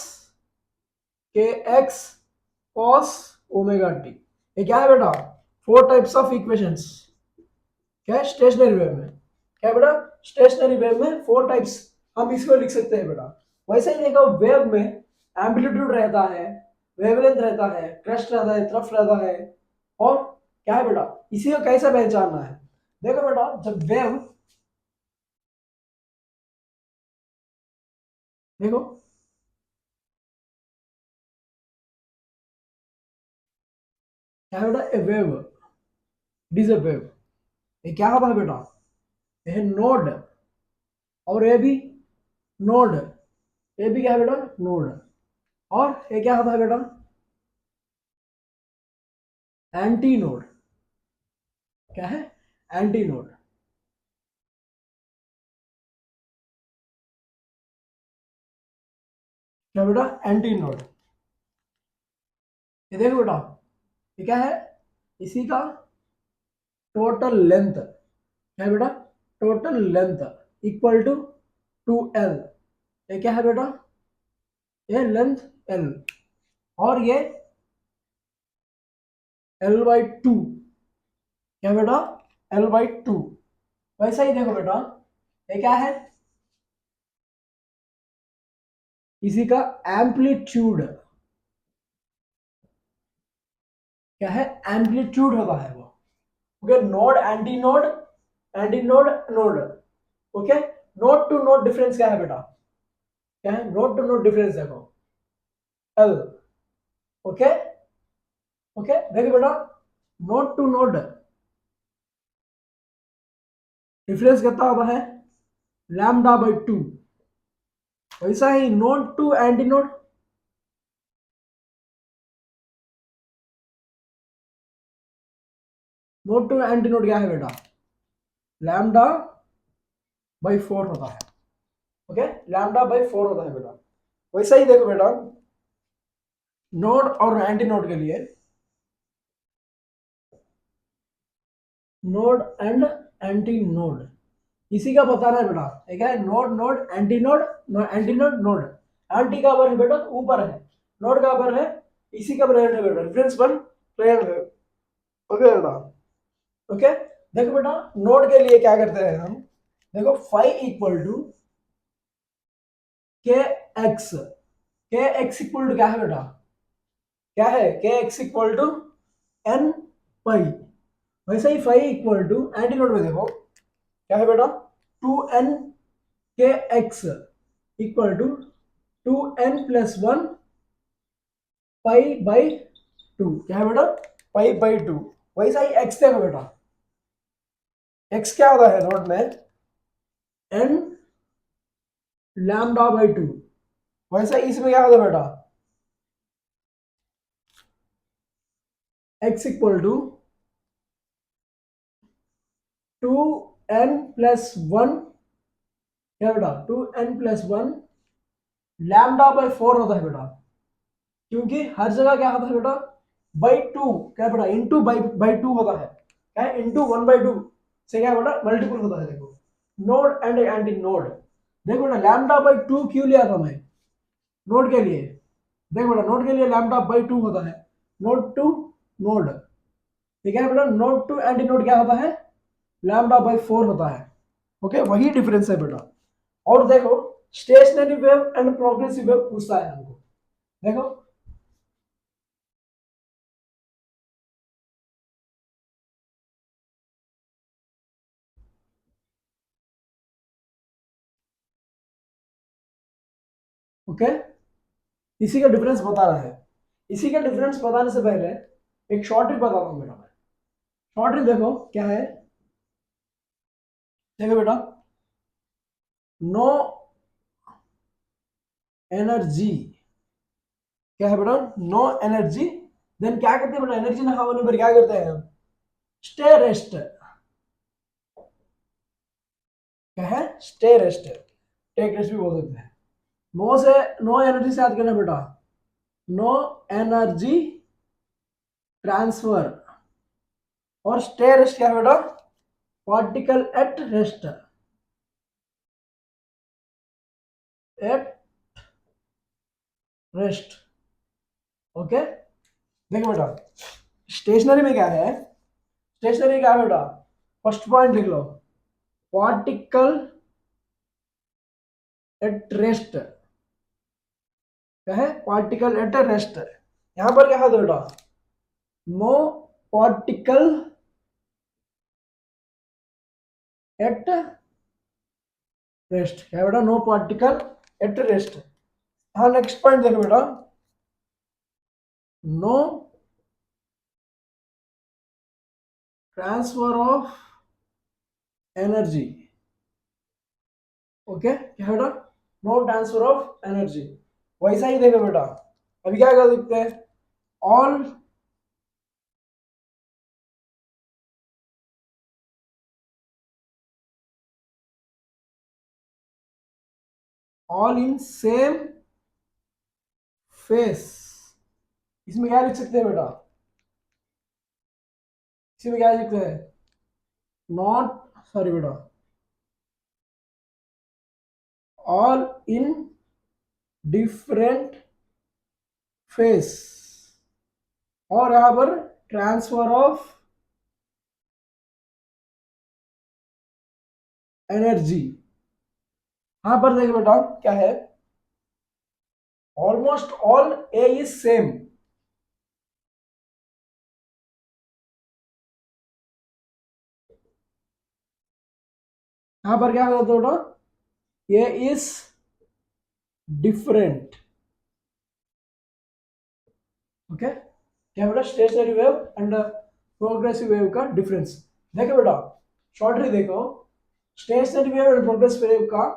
के एक्स कॉस ओमेगा टी। ये क्या है बेटा, फोर टाइप्स ऑफ इक्वेशंस, क्या है, स्टेशनरी वेव में, क्या है बेटा, स्टेशनरी वेव में फोर टाइप्स, हम इसको लिख सकते हैं बेटा। वैसे ही देखो वेव में एम्पलीट्यूड रहता है, वेवलेंथ रहता है, क्रेस्ट रहता है, ट्रफ रहता है, और क्या है बेटा, इसी को कैसे पहचानना है। देखो बेटा जब वेव, देखो क्या है बेटा, a wave, it is a wave. ये क्या होता है बेटा, ये नोड, और ये भी नोड, ये भी क्या है बेटा, नोड। और ये क्या होता है बेटा, एंटी नोड। क्या है, एंटी नोड। क्या बेटा, एंटी नोड। ये देखो बेटा, ये क्या है, इसी का टोटल लेंथ। क्या है बेटा, total length equal to 2l। ये क्या है बेटा, ये लेंथ l, और ये l/2। क्या बेटा, l/2। वैसा ही देखो बेटा, ये क्या है, इसी का एम्पलीट्यूड। क्या है, एम्पलीट्यूड होता है वो। Okay, node antinode, anti node node. Okay, node to node difference क्या है बेटा, क्या है, नोड टू नोड डिफरेंस देखो, l। ओके, ओके देखो बेटा, नोड टू नोड डिफरेंस कितना होता है, λ/2। वैसा ही node to anti node, node to anti node क्या है बेटा, λ/4 होता है। ओके, λ/4 होता है बेटा। वैसा ही देखो बेटा, नोड और एंटी नोड के लिए, नोड एंड एंटी नोड, इसी का बताना है बेटा। एक है node node antinode, anti node node. Anti का बर है बेटा ऊपर है, नोड का बर है, इसी का बर है बेटा, रेफरेंस पर ट्रायंगल है। ओके बेटा, ओके देखो बेटा, नोड के लिए क्या करते हैं हम, देखो phi equal to k x. K x equal to क्या है बेटा, क्या है, k x equal to N pi. वैसे ही phi equal to anti node में देखो क्या है बेटा, 2n के एक्स इक्वल टू 2n+1 पाई/2। क्या है बेटा, पाई/2। वैसा ही x देखो बेटा, x क्या होता है नोड में, n λ/2। वैसा इसमें क्या होता है बेटा, x इक्वल टू 2n+1। क्या बेटा, 2n+1 λ/4 होता है बेटा, क्योंकि हर जगह क्या होता है बेटा, /2। क्या बेटा, इंटू बाई 2 होता है। क्या है, इंटू 1/2 से क्या बेटा, मल्टीपल होता है। देखो नोड एंड एंटी नोड, देखो बेटा λ/2 क्यों लिया था मैं नोड के लिए, देखो बेटा नोड के लिए λ/2 होता है, नोड टू नोड। ठीक है बेटा, नोड टू एंटी नोड क्या होता है, λ/4 होता है। ओके, वही डिफरेंस है बेटा। और देखो, stationary wave and progressive wave पूछता है हमको। देखो ओके, इसी का डिफरेंस बता रहा है। इसी का डिफरेंस बताने से पहले एक शॉर्ट ट्रिक बताता हूँ बेटा मैं। शॉर्ट ट्रिक देखो क्या है, देखो बेटा, नो एनर्जी। क्या है बेटा, नो एनर्जी, देन क्या करते हैं बेटा, एनर्जी ना होने पर क्या करते हैं हम, स्टे रेस्ट। क्या है, स्टे रेस्ट, टेक रेस्ट भी बोल सकते हैं। नो से, नो एनर्जी से याद करना बेटा, नो एनर्जी ट्रांसफर। और स्टे रेस्ट क्या है बेटा, particle at rest, at rest. Okay, देखो बेटा, स्टेशनरी में क्या है, स्टेशनरी क्या है बेटा, फर्स्ट पॉइंट लिख लो, पार्टिकल एट रेस्ट। क्या है, पार्टिकल एट रेस्ट। यहां पर क्या है बेटा, नो पार्टिकल एट रेस्ट। क्या है बेटा, नो पार्टिकल एट रेस्ट। हाँ, नेक्स्ट पॉइंट देखो बेटा, no transfer of energy. Okay, क्या बेटा, नो ट्रांसफर ऑफ एनर्जी। वैसा ही देखो बेटा, अभी क्या कर सकते हैं, ऑल इन सेम फेस। इसमें क्या लिख सकते हैं बेटा, इसमें क्या लिखते हैं, नॉट, सॉरी बेटा, ऑल इन डिफरेंट फेस, और यहां पर ट्रांसफर ऑफ एनर्जी। यहां पर देखो बेटा क्या है, almost all A is same. यहां पर क्या होता है बेटा, ए इज डिफरेंट। ओके, क्या बेटा, stationary wave and progressive wave का डिफरेंस। देखो बेटा, शॉर्ट ट्रिक देखो, stationary wave and progressive wave का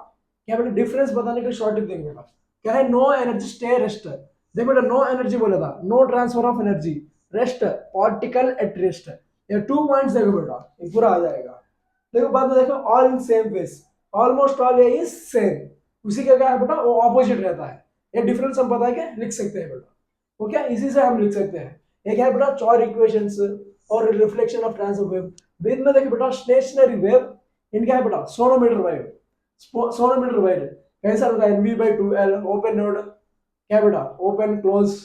क्या बेटा डिफरेंस बताने के शॉर्ट ट्रिक देखो बेटा, क्या है, नो एनर्जी स्टे रेस्ट। देखो बेटा, नो एनर्जी बोला था, no transfer of energy, rest, particle at rest. ये 2 पॉइंट्स देखो बेटा, ये पूरा आ जाएगा। देखो बाद में देखो, all in same face, almost all ये इज सेम। उसी का क्या है बेटा, वो ऑपोजिट रहता है। ये डिफरेंस हम बता के लिख सकते हैं बेटा। वो क्या, इसी से हम लिख सकते हैं। एक है बेटा चौर इक्वेशंस और रिफ्लेक्शन ऑफ ट्रांसफर वेव। बीच में देखिए बेटा, स्टेशनरी वेव, इनका है बेटा सोनोमीटर वेव। सोनोमीटर वेव कैसा रहता है, NV/2L, ओपन नोड, क्या बेटा, ओपन क्लोज,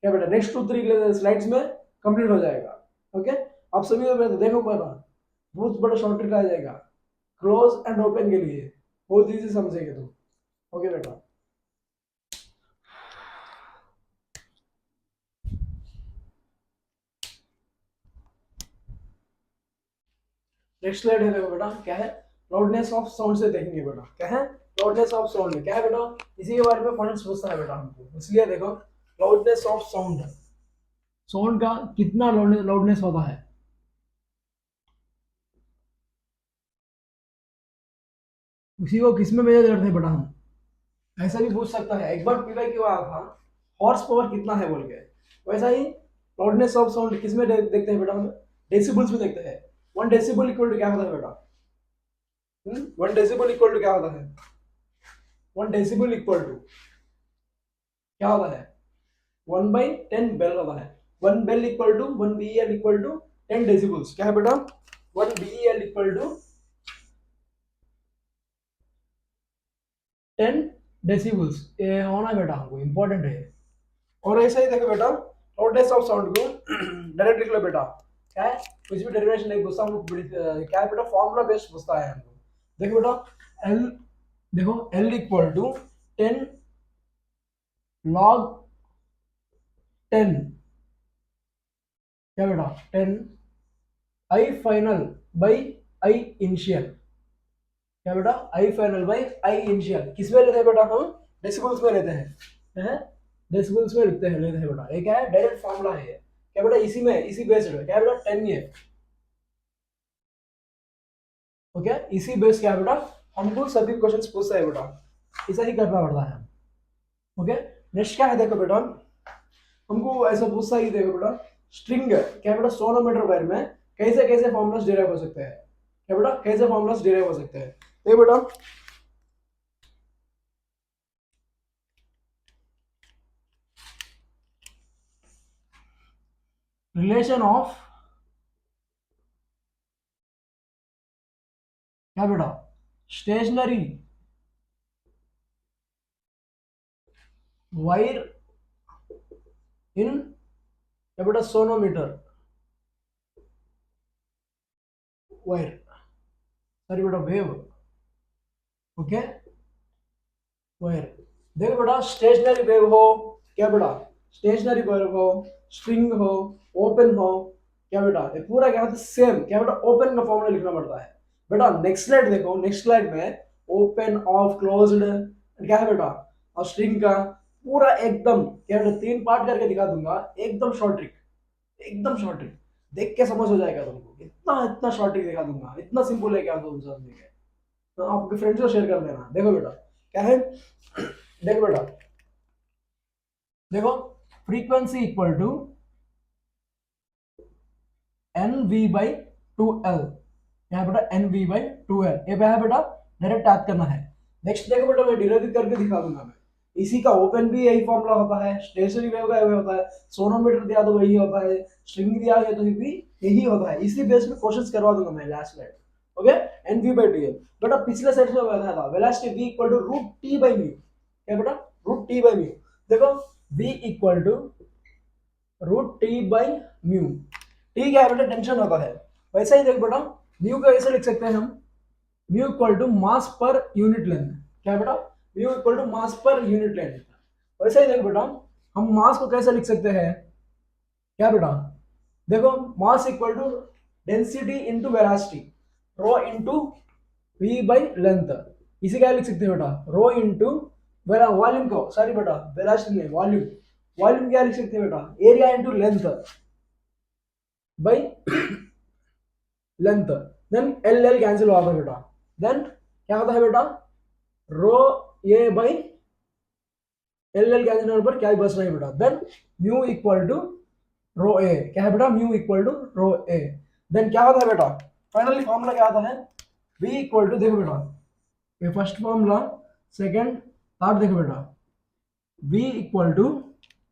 क्या बेटा, नेक्स्ट 2-3 स्लाइड्स में कंप्लीट हो जाएगा। ओके, आप सभी को देखो बेटा, बहुत बड़ा शॉर्ट ट्रिक आ जाएगा क्लोज एंड ओपन के लिए, बहुत इजी समझेंगे तुम। ओके बेटा, नेक्स्ट स्लाइड है देखो बेटा, क्या है, लाउडनेस ऑफ साउंड से देखेंगे बेटा, क्या है, लाउडनेस ऑफ साउंड, क्या है बेटा, इसी के बारे में पॉइंट्स पूछता है बेटा हमको, इसलिए देखो, लाउडनेस ऑफ साउंड, साउंड का कितना लाउडनेस होता है। उसी को किस में मेजर करते हैं बेटा हम, ऐसा भी पूछ सकता है। एक बार पीवाई क्यों आया था, हॉर्स पावर कितना है बोल के, वैसा ही लाउडनेस ऑफ साउंड किस में देखते हैं बेटा हम, डेसिबल्स में देखते हैं। 1 डेसिबल इक्वल टू क्या होता है बेटा, 1 डेसिबल इक्वल टू क्या होता है, 1 डेसिबल इक्वल टू क्या होता है, 1/10 बेल होता है। 1 bel equal to 1 BEL equal to 10 decibels, क्या है बेटा, 1 BEL इक्वल टू 10 डेसिबल्स। ये होना बेटा हमको इंपॉर्टेंट है। और ऐसा ही देखो बेटा, लाउडनेस ऑफ साउंड को डायरेक्ट लिख लो बेटा, क्या है, कुछ भी डेरिवेशन नहीं पूछता हमको, क्या है बेटा, फॉर्मूला बेस्ड पूछता है हमको। देखो बेटा, एल, देखो L इक्वल टू 10 log 10, क्या बेटा, 10 I final by I initial, क्या बेटा, I final by I initial. किस में लेते हैं बेटा हम, डेसिबल्स में लेते हैं, डेसिबल्स में लिखते हैं, लेते हैं बेटा। ये क्या है, डायरेक्ट फार्मूला है ये, क्या बेटा, इसी में, इसी बेस्ड है, क्या बेटा, 10 है। ओके, इसी बेस क्या बेटा, हमको सभी क्वेश्चंस पूछता है बेटा, ऐसा ही करना पड़ता है। ओके, नेक्स्ट क्या है देखो बेटा, हमको ऐसा पूछता ही देखो बेटा, स्ट्रिंग, क्या बेटा, सोनोमीटर वायर में कैसे कैसे फॉर्मूलास डिराइव हो सकते हैं, क्या बेटा, कैसे फॉर्मूलास डिराइव हो सकते हैं। देखो बेटा, रिलेशन ऑफ, क्या बेटा, स्टेशनरी वायर इन, क्या बेटा, सोनोमीटर वायर, सॉरी बेटा, वेव। ओके, वायर, देखो बेटा, स्टेशनरी वेव हो, क्या बेटा, स्टेशनरी वेव हो, स्ट्रिंग हो, ओपन हो, क्या बेटा, ये पूरा क्या होता है, सेम, क्या बेटा, ओपन का फॉर्मूला लिखना पड़ता है बेटा। नेक्स्ट स्लाइड देखो, नेक्स्ट स्लाइड में ओपन ऑफ क्लोज्ड क्या है बेटा, और स्ट्रिंग का पूरा एकदम, क्या बेटा, 3 पार्ट करके दिखा दूंगा, एकदम शॉर्ट ट्रिक, एकदम शॉर्ट ट्रिक। देख के समझ हो जाएगा तुमको, इतना इतना शॉर्ट ट्रिक दिखा दूंगा, इतना सिंपल लेके आता हूँ समझने के। तो आपके फ्रेंड्स को शेयर कर देना। देखो बेटा क्या है, देखो बेटा, देखो frequency equal to N V by two L, यहाँ बेटा N V by two L, ये पे है बेटा, डायरेक्ट याद करना है। नेक्स्ट देखो बेटा मैं डिराइव करके दिखा दूंगा मैं, इसी का ओपन भी यही फॉर्मूला होता है, स्टेशनरी वेव का यही होता है, सोनोमीटर दिया तो वही होता है, स्ट्रिंग दिया है तो भी यही होता है, इसी बेस पे क्वेश्चंस करवा दूंगा मैं last slide. Okay, N V by T L बेटा पिछले सेट में बताया था, velocity v equal to root T by mu, क्या बेटा रूट टी बाई म्यू, देखो v equal to root T by mu, T क्या है बेटा टेंशन होता है, वैसा ही देख बेटा म्यू का ऐसे लिख सकते हैं हम, mu equal to mass per unit length, क्या बेटा mu equal to mass per unit length, वैसे ही देख बेटा हम मास को कैसे लिख सकते हैं, क्या बेटा देखो mass equal to density into velocity, rho into V by length, इसे क्या लिख सकते हैं बेटा रो इनटू वॉल्यूम को, सॉरी बेटा वेलोसिटी नहीं वॉल्यूम, वॉल्यूम क्या लिख सकते हैं बेटा area into length by length, then L L cancel होता है बेटा, देन क्या होता है बेटा rho A by L L cancel होने पर क्या ही बच रहा है बेटा, then mu equal to rho A, क्या है बेटा mu equal to rho A, then क्या होता है बेटा फाइनली फॉर्मूला क्या आता है, v इक्वल टू देखो बेटा ये फर्स्ट फॉर्मूला, सेकंड थर्ड देखो बेटा, v इक्वल टू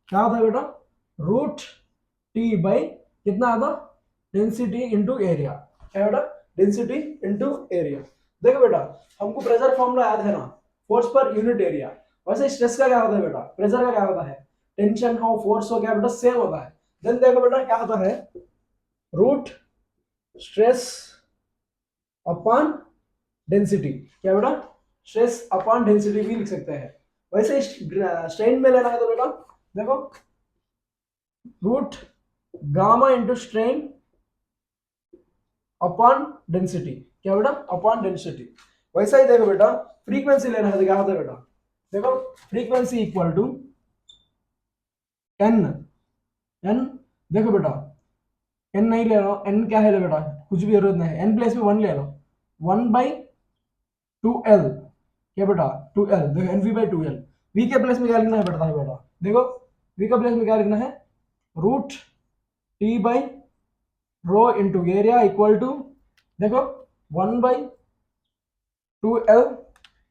क्या होता है बेटा रूट टी बाई कितना आता डेंसिटी इंटू एरिया, क्या बेटा डेंसिटी इंटू एरिया। देखो बेटा हमको प्रेशर फॉर्मूला याद है ना, फोर्स पर यूनिट एरिया, वैसे स्ट्रेस का क्या होता है बेटा प्रेशर का क्या होता है, टेंशन हो फोर्स हो क्या बेटा सेम होता है, देन देखो बेटा क्या होता है रूट स्ट्रेस अपॉन डेंसिटी, क्या बेटा स्ट्रेस अपॉन डेंसिटी भी लिख सकते हैं, वैसे स्ट्रेन में लेना है तो बेटा देखो root gamma into strain upon density, क्या बेटा अपॉन डेंसिटी, वैसा ही देखो बेटा फ्रीक्वेंसी लेना है तो क्या होता है बेटा देखो frequency equal to N, N देखो बेटा एन नहीं ले लो, एन क्या है ले बेटा कुछ भी जरूरत नहीं है, एन प्लेस में वन ले लो, वन बाई टू एल, क्या बेटा टू एल, देखो N V by two L, V के प्लेस में क्या लिखना है बेटा देखो वी के प्लेस में क्या लिखना है root T by rho into area equal to देखो one by two l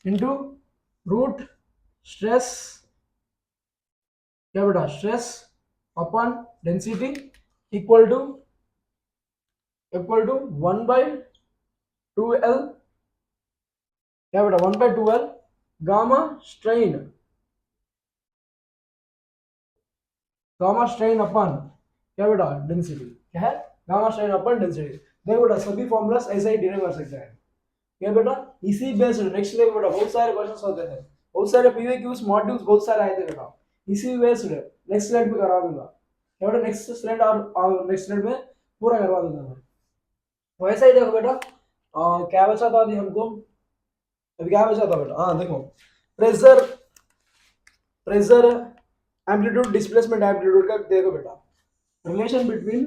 into root stress, क्या बेटा stress upon density equal to one by two L, क्या बेटा one by two l gamma strain, gamma strain upon क्या बेटा density, क्या है gamma strain upon density. देखो बेटा सभी फॉर्मूलास ऐसे ही डिराइव कर सकते हैं, क्या बेटा इसी बेस नेक्स्ट देखो बेटा बहुत सारे क्वेश्चंस होते हैं, बहुत सारे पीवीक्यूज मॉड्यूल्स बहुत सारे आए थे बेटा, इसी बेस नेक्स्ट स्लाइड पे करवा दूंगा, क्या बेटा नेक्स्ट स्लाइड और नेक्स्ट स्लाइड में पूरा करवा दूंगा मैं। वैसा ही देखो बेटा क्या बचा था अभी हमको, अभी क्या बचा था बेटा हाँ देखो pressure, pressure amplitude displacement amplitude का देखो बेटा relation between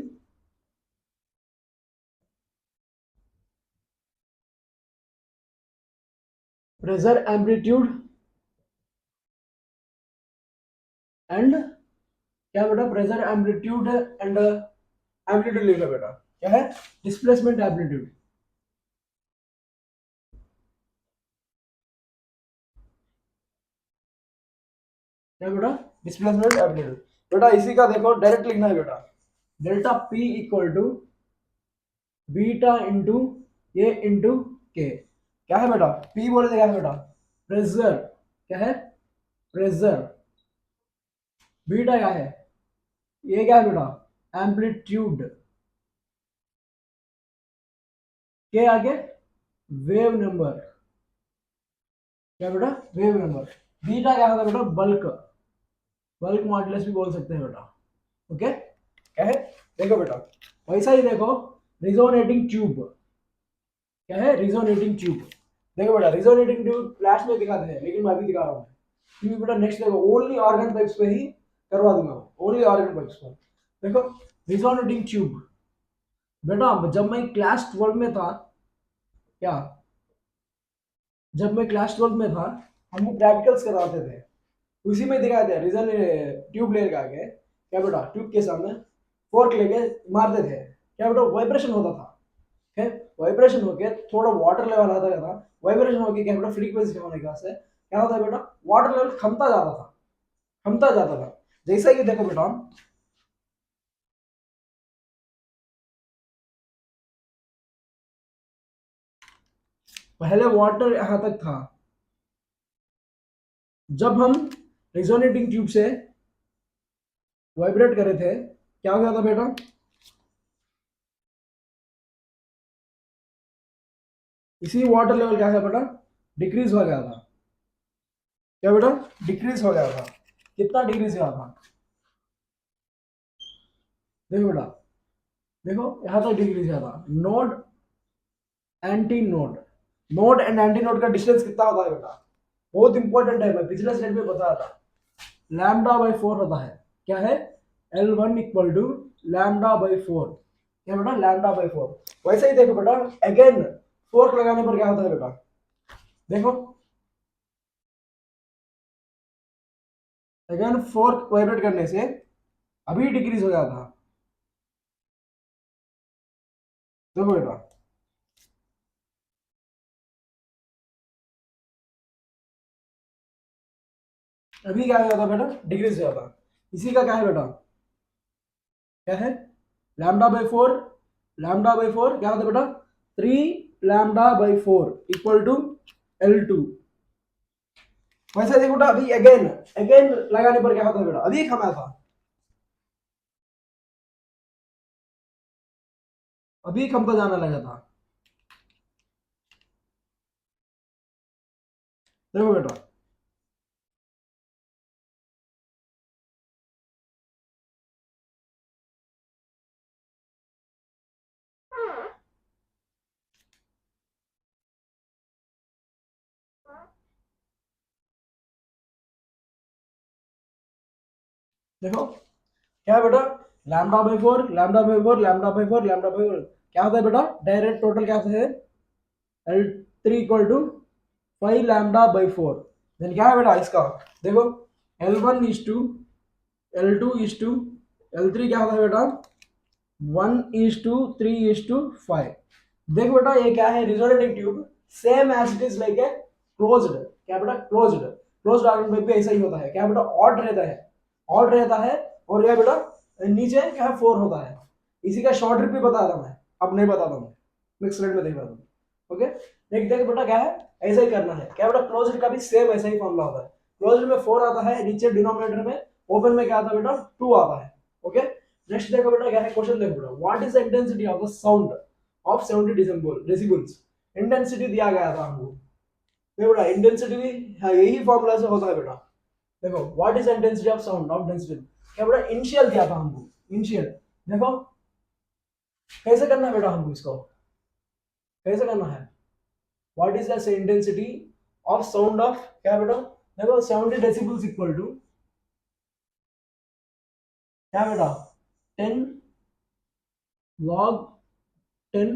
pressure amplitude and क्या बेटा प्रेशर एम्पलीट्यूड एंड एम्पलीट्यूड लिख लो बेटा, क्या है डिस्प्लेसमेंट एम्पलीट्यूड, क्या बेटा डिस्प्लेसमेंट एम्पलीट्यूड, बेटा इसी का देखो डायरेक्ट लिखना है बेटा delta P equal to beta into A into K, क्या है बेटा पी बोले तो क्या है बेटा प्रेशर, क्या है प्रेशर, बीटा क्या है ये क्या है बेटा एम्पलीट्यूड, के आगे वेव नंबर, क्या बेटा वेव नंबर, बीटा क्या होता है बेटा बल्क, बल्क मॉडुलस भी बोल सकते हैं बेटा, ओके क्या है देखो बेटा वैसा ही देखो रिजोनेटिंग ट्यूब, क्या है रिजोनेटिंग ट्यूब, देखो बेटा रिजोनेटिंग ट्यूब फ्लैश में दिखाते हैं लेकिन मैं अभी दिखा रहा हूँ, क्योंकि बेटा नेक्स्ट देखो ओनली ऑर्गन पाइप्स पे ही करवा दूंगा, ओनली ऑर्गन पाइप्स पर देखो रिजोनेटिंग ट्यूब, बेटा जब मैं क्लास 12 में था, क्या जब मैं क्लास 12 में था, हमको प्रैक्टिकल्स कराते थे, उसी में दिखाया था रीजन ट्यूब लेकर आके, क्या बेटा ट्यूब के सामने फोर्क लेके मारते थे, क्या बेटा वाइब्रेशन होता था, ठीक है, वाइब्रेशन होके थोड़ा वाटर लेवल आता था, वाइब्रेशन होके क्या बेटा फ्रीक्वेंसी होने का से क्या होता है बेटा, वाटर लेवल थमता जाता था, थमता जाता था। जैसा कि देखो बेटा, पहले वाटर यहां तक था, जब हम रेजोनेटिंग ट्यूब से वाइब्रेट करे थे, क्या हो गया था बेटा, इसी वाटर लेवल क्या है बेटा, डिक्रीज हो गया था, क्या बेटा डिक्रीज हो गया था, कितना डिक्रीज हुआ था, देखो बेटा, देखो यहां तक डिक्रीज हुआ था। Node anti node, node and anti node का डिस्टेंस कितना होता है बेटा, बहुत इंपॉर्टेंट है, मैं पिछले स्लाइड में बताया था, लैम्डा बाई 4 होता है, क्या है, L1 equal to lambda by 4, क्या बेटा लैम्डा बाई 4। वैसे ही देखो बेटा, अगेन फोर्क लगाने पर क्या होता है बेटा, देखो अगेन फोर्क वाइब्रेट करने से अभी डिक्रीज हो गया था, देखो बेटा, अभी क्या हो जाता बेटा, डिक्रीज हो जाता, इसी का क्या है बेटा, क्या है, लैम्डा बाई 4, लैम्डा बाई 4 क्या होता है बेटा, 3 lambda by 4 equal to L2। वैसे देखो बेटा, अभी अगेन अगेन लगाने पर क्या होता है बेटा, अभी हमारा था, अभी कम तो जाने लगा था, देखो बेटा, देखो क्या है बेटा, lambda by 4 lambda by 4 lambda by 4 lambda by 4, क्या होता है बेटा, डायरेक्ट टोटल क्या है, L3 equal to 5 lambda by 4, then क्या है बेटा इसका, देखो L1 is to L2 is to L3, क्या होता है बेटा 1:3:5। देखो बेटा ये क्या है, resonating tube same as it is like a closed, क्या बेटा क्लोज्ड, क्लोज्ड ऑर्गन में भी ऐसा ही होता है, क्या बेटा ऑड रहता है, ऑड रहता है, और क्या बेटा नीचे क्या है 4 होता है। इसी का शॉर्ट ट्रिक भी बता था मैं, अब नहीं बताता मैं, नेक्स्ट स्लाइड में देख रहा हूँ, ओके। देख देख बेटा क्या है, ऐसा ही करना है, क्या बेटा क्लोज्ड का भी सेम ऐसा ही फॉर्मूला होता है, क्लोज्ड में 4 आता है नीचे डिनोमिनेटर में, ओपन में क्या आता है बेटा 2 आता है, ओके। नेक्स्ट देखो बेटा क्या है, क्वेश्चन देखो बेटा, what is the intensity of the sound of 70 decibels, intensity दिया गया था हमको, देखो बेटा इंटेंसिटी भी हाँ, यही फॉर्मूला से होता है बेटा, देखो what is intensity of sound of density, क्या बेटा इनिशियल दिया था हमको, इनिशियल, देखो कैसे करना है बेटा हमको इसको, कैसे करना है, what is the intensity of sound of, क्या बेटा देखो 70 डेसिबल्स इक्वल टू, क्या बेटा 10 log 10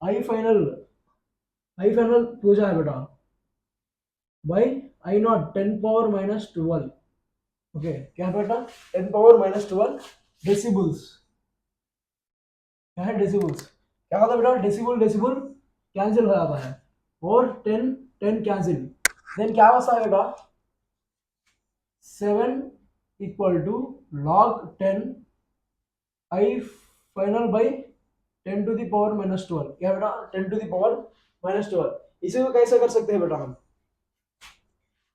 आई फाइनल पूछा है बेटा, बाई आई नॉट 10⁻⁻12, ओके क्या है बेटा 10⁻⁻12 डेसिबल्स, क्या है डेसिबल्स, क्या होता है बेटा डेसिबल डेसिबल कैंसिल हो जाता है, और 10 10 कैंसिल, देन क्या होता है बेटा 7 equal to log 10 I final by 10⁻⁻12, क्या बेटा 10⁻⁻12, इसी को कैसे कर सकते हैं बेटा हम,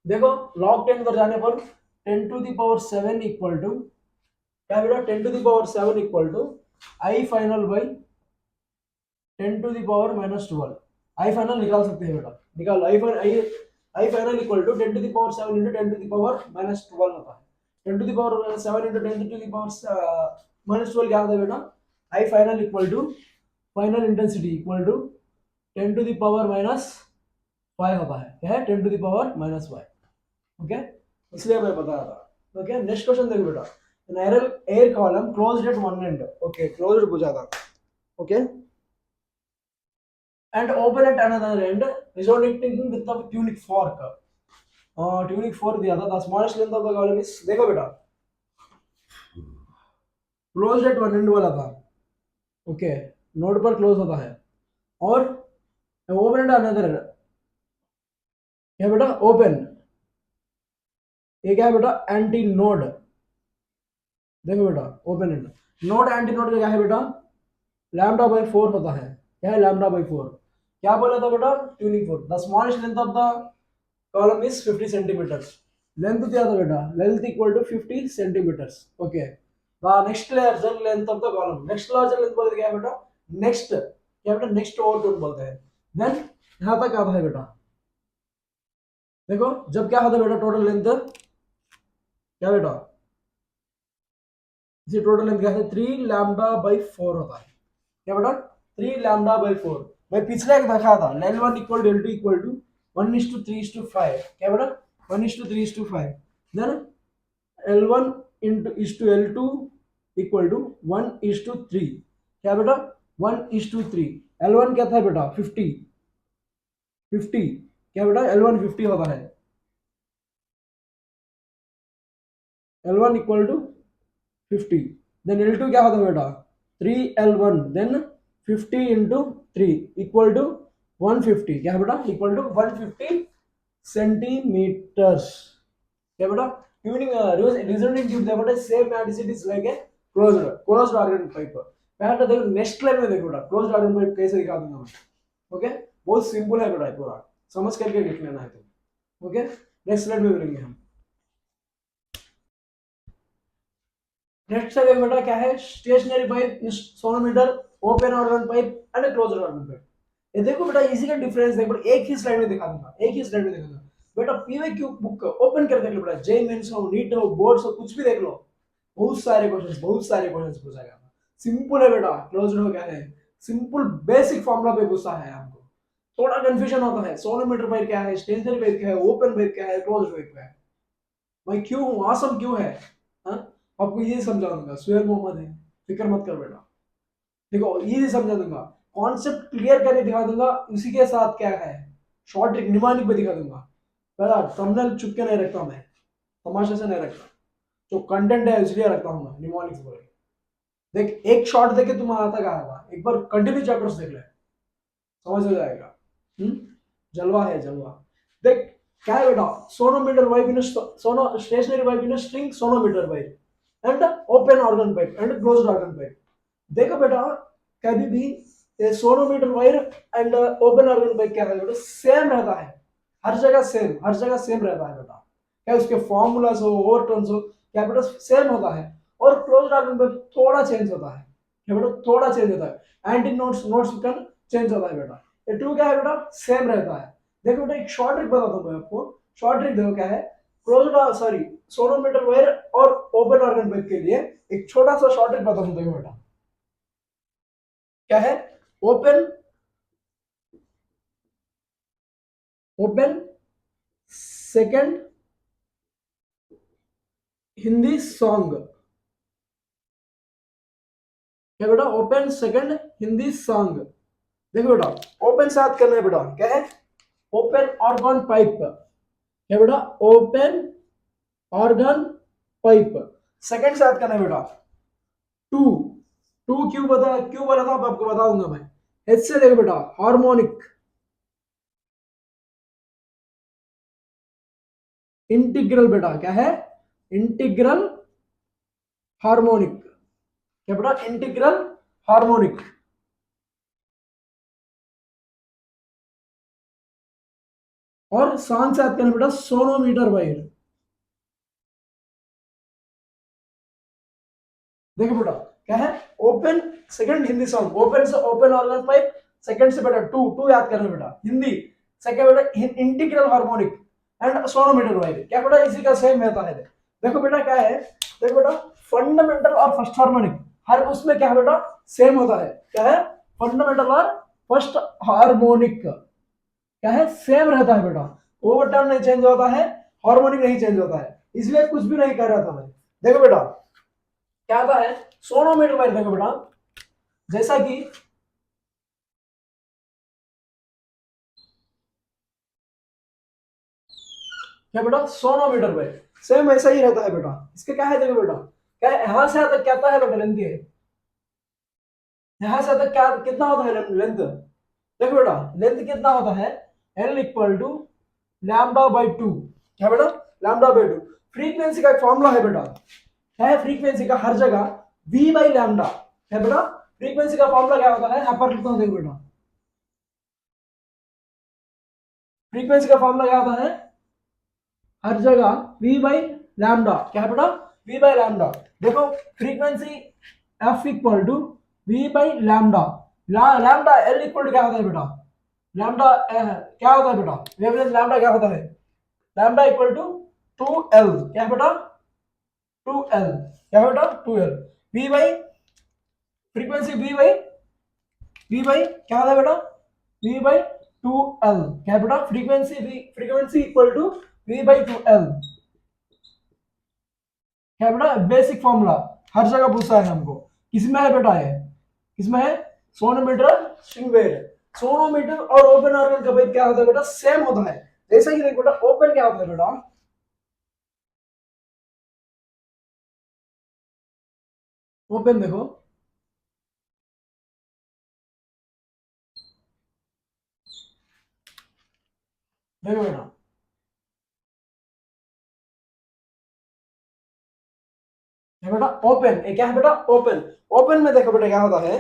देखो log 10 पर जाने पर 10⁻7 इक्वल टू, क्या बेटा 10⁻7 equal to I final by 10⁻⁻12, I final निकाल सकते हैं बेटा, निकाल I final equal to 10⁻7 into 10⁻12 होता है, 10⁻7 इंटू 10⁻12 क्या होता है बेटा, I final equal to final intensity equal to 10⁻5 होता है, क्या है 10⁻5, ओके, इसलिए मैं बता रहा था, ओके। नेक्स्ट क्वेश्चन देखो बेटा, an air column closed at one end, okay closed पूछा था, okay, and open at another end, resonating with the tunic fork. Tunic fork दिया था, the smallest length of the column is, देखो बेटा, closed at one end वाला था, okay, node पर close होता है, और ओपन एट अनदर, क्या बेटा ओपन, ये क्या है बेटा एंटी नोड, देखो बेटा open and node, anti node का क्या है बेटा लैम्डा बाई 4 होता है, क्या है लैम्डा बाई 4, क्या बोला था बेटा tuning fork, the smallest length of the column is 50 centimetres, length दिया था बेटा, length equal to 50 centimetres, okay, the next larger length of the column, next larger length बोलते क्या है बेटा नेक्स्ट, क्या बेटा नेक्स्ट ओवर टोन बोलते हैं, देन यहां तक आता है बेटा, देखो जब क्या होता है बेटा टोटल लेंथ, क्या बेटा इसे टोटल लेंथ क्या है 3 लैम्डा बाई 4 होता है, क्या बेटा 3 लैम्डा बाई 4, मैं पिछले एक दिखाया था L1 equal to L2 equal to 1:3:5, क्या बेटा 1:3:5, then L1 into L2 equal to 1:3, क्या बेटा 1:3, L1 क्या था बेटा 50, क्या बेटा L1 50 होता है, L1 equal to 50, then L2 क्या होता है बेटा 3L1, then 50 into 3 equal to 150, क्या बेटा इक्वल टू 150 सेंटीमीटर्स, क्या बेटा ट्यूनिंग रिजोनेटिंग ट्यूब देखो बेटा same as it is like a closed organ pipe, पहले देखो नेक्स्ट लाइन में देखो बेटा क्लोज्ड ऑर्गन पाइप कैसे दिखा दूंगा मैं, ओके बहुत सिंपल है बेटा पूरा समझ करके लिख लेना है तो, ओके नेक्स्ट स्लाइड में मिलेंगे हम, नेक्स्ट है बेटा क्या है stationary pipe, sonometer, open organ pipe and closed organ pipe, ये देखो बेटा इसी का डिफरेंस देखो बेटा एक ही स्लाइड में दिखा दूंगा, एक ही स्लाइड में दिखा दूंगा बेटा, पीवाईक्यू बुक ओपन कर देख लो बेटा, जेईई मेंस हो नीट हो बोर्ड्स हो कुछ भी देख लो, बहुत सारे क्वेश्चंस पूछा गया, सिंपल है बेटा, क्लोज्ड हो क्या है सिंपल बेसिक फार्मूला पे पूछा है आपको, थोड़ा कंफ्यूजन होता है सोनोमीटर पाइप क्या है, स्टेशनरी पाइप क्या है, ओपन पाइप क्या है, क्लोज्ड पाइप क्या है, भाई क्यों हूं आसम क्यों है, हाँ आपको ये समझा दूंगा, सुहेल मोहम्मद है फिक्र मत कर बेटा, देखो ये समझा दूंगा, कॉन्सेप्ट क्लियर करके दिखा दूंगा, उसी के साथ क्या है शॉर्ट ट्रिक निमानिक पे दिखा दूंगा, पहला थंबनेल चुप के नहीं रखता मैं, तमाशे से नहीं रखता, जो कंटेंट है इसलिए रखता हूँ मैं निमोनिक्स बोल, देख एक शॉट देके तुम आता कहा था, एक बार कंटिन्यू चैप्टर्स देख ले समझ हो जाएगा, जलवा है जलवा, देख क्या है बेटा sonometer pipe in sono stationary pipe in string sonometer pipe and open organ pipe and closed organ pipe, देखो बेटा कभी भी sonometer wire and open organ pipe क्या है बेटा सेम रहता है, हर जगह सेम रहता है बेटा, क्या उसके फॉर्मूलास हो ओवरटोन्स हो क्या बेटा सेम होता है, और क्लोज्ड ऑर्गन पाइप थोड़ा चेंज होता है, क्या बेटा थोड़ा चेंज होता है, एंटी नोड्स का चेंज होता है बेटा, ये टू क्या है बेटा सेम रहता है, देखो बेटा एक शॉर्ट ट्रिक बताता हूँ मैं आपको, शॉर्ट ट्रिक देखो क्या है, क्लोज्ड सॉरी सोनोमीटर वायर और ओपन ऑर्गन पाइप के लिए एक छोटा सा शॉर्ट ट्रिक बताता हूँ, देखो बेटा क्या है ओपन सेकंड हिंदी सॉन्ग, क्या बेटा ओपन सेकंड हिंदी सॉन्ग, देखो बेटा ओपन से याद करना है बेटा, क्या है ओपन ऑर्गन पाइप, क्या बेटा ओपन ऑर्गन पाइप, सेकंड से याद करना है बेटा टू क्यों बोला था आपको बता दूंगा मैं, एच से देखो बेटा हार्मोनिक, इंटीग्रल बेटा क्या है इंटीग्रल हार्मोनिक, क्या बेटा इंटीग्रल हार्मोनिक, और सांग से याद करना बेटा सोनोमीटर वायर, देखो बेटा क्या है open second Hindi song, open से ओपन ऑर्गन पाइप, सेकंड से बेटा टू याद करना बेटा हिंदी, सेकंड बेटा integral harmonic and sonometer wire, क्या बेटा इसी का सेम रहता है, देखो बेटा क्या है, देखो बेटा फंडामेंटल और फर्स्ट हार्मोनिक हर उसमें क्या है बेटा सेम होता है, क्या है फंडामेंटल और फर्स्ट हार्मोनिक क्या है सेम रहता है बेटा, ओवरटर्न नहीं चेंज होता है, हार्मोनिक नहीं चेंज होता है, इसलिए कुछ भी नहीं कर रहा था मैं, देखो बेटा क्या आता है सोनोमीटर वायर, देखो बेटा जैसा कि क्या बेटा, सोनोमीटर पे। सेम ऐसा ही रहता है बेटा। इसके क्या है देखो बेटा, क्या यहां से तक क्या है बेटा, लेंथ है। यहां से तक क्या कितना होता है लेंथ, देखो बेटा लेंथ कितना होता है, L equal to lambda by two. क्या बेटा, लैम्डा बाई टू। फ्रीक्वेंसी का एक फॉर्मूला है बेटा, क्या है फ्रीक्वेंसी का, हर जगह v बाई लैम्डा है बेटा। फ्रीक्वेंसी का फॉर्मूला क्या होता है, यहां पर लिखता हूं देखो बेटा, फ्रीक्वेंसी का फॉर्मूला क्या होता है, हर जगह v बाई लैम्डा। क्या है बेटा, v बाई लैम्डा। देखो frequency f equal to v by lambda. Lambda L equal to क्या होता है बेटा, लैम्डा क्या होता है बेटा, वेवलेंथ लैम्डा क्या होता है, लैम्डा इक्वल टू 2L। क्या है बेटा, 2L। क्या है बेटा, 2L। v by frequency v by क्या होता है बेटा, v बाई 2L। क्या है बेटा, frequency equal to v by 2L। क्या है बेटा, बेसिक फॉर्मूला, हर जगह पूछता है हमको। किसमें है बेटा ये, किसमें है, सोनोमीटर स्ट्रिंग वेव। सोनोमीटर और ओपन ऑर्गन का वेव क्या होता है बेटा, सेम होता है। जैसे कि देखो बेटा, ओपन क्या होता है बेटा, ओपन देखो, देखो बेटा, ये बेटा ओपन, ये क्या है बेटा, ओपन। ओपन में देखो बेटा क्या होता है,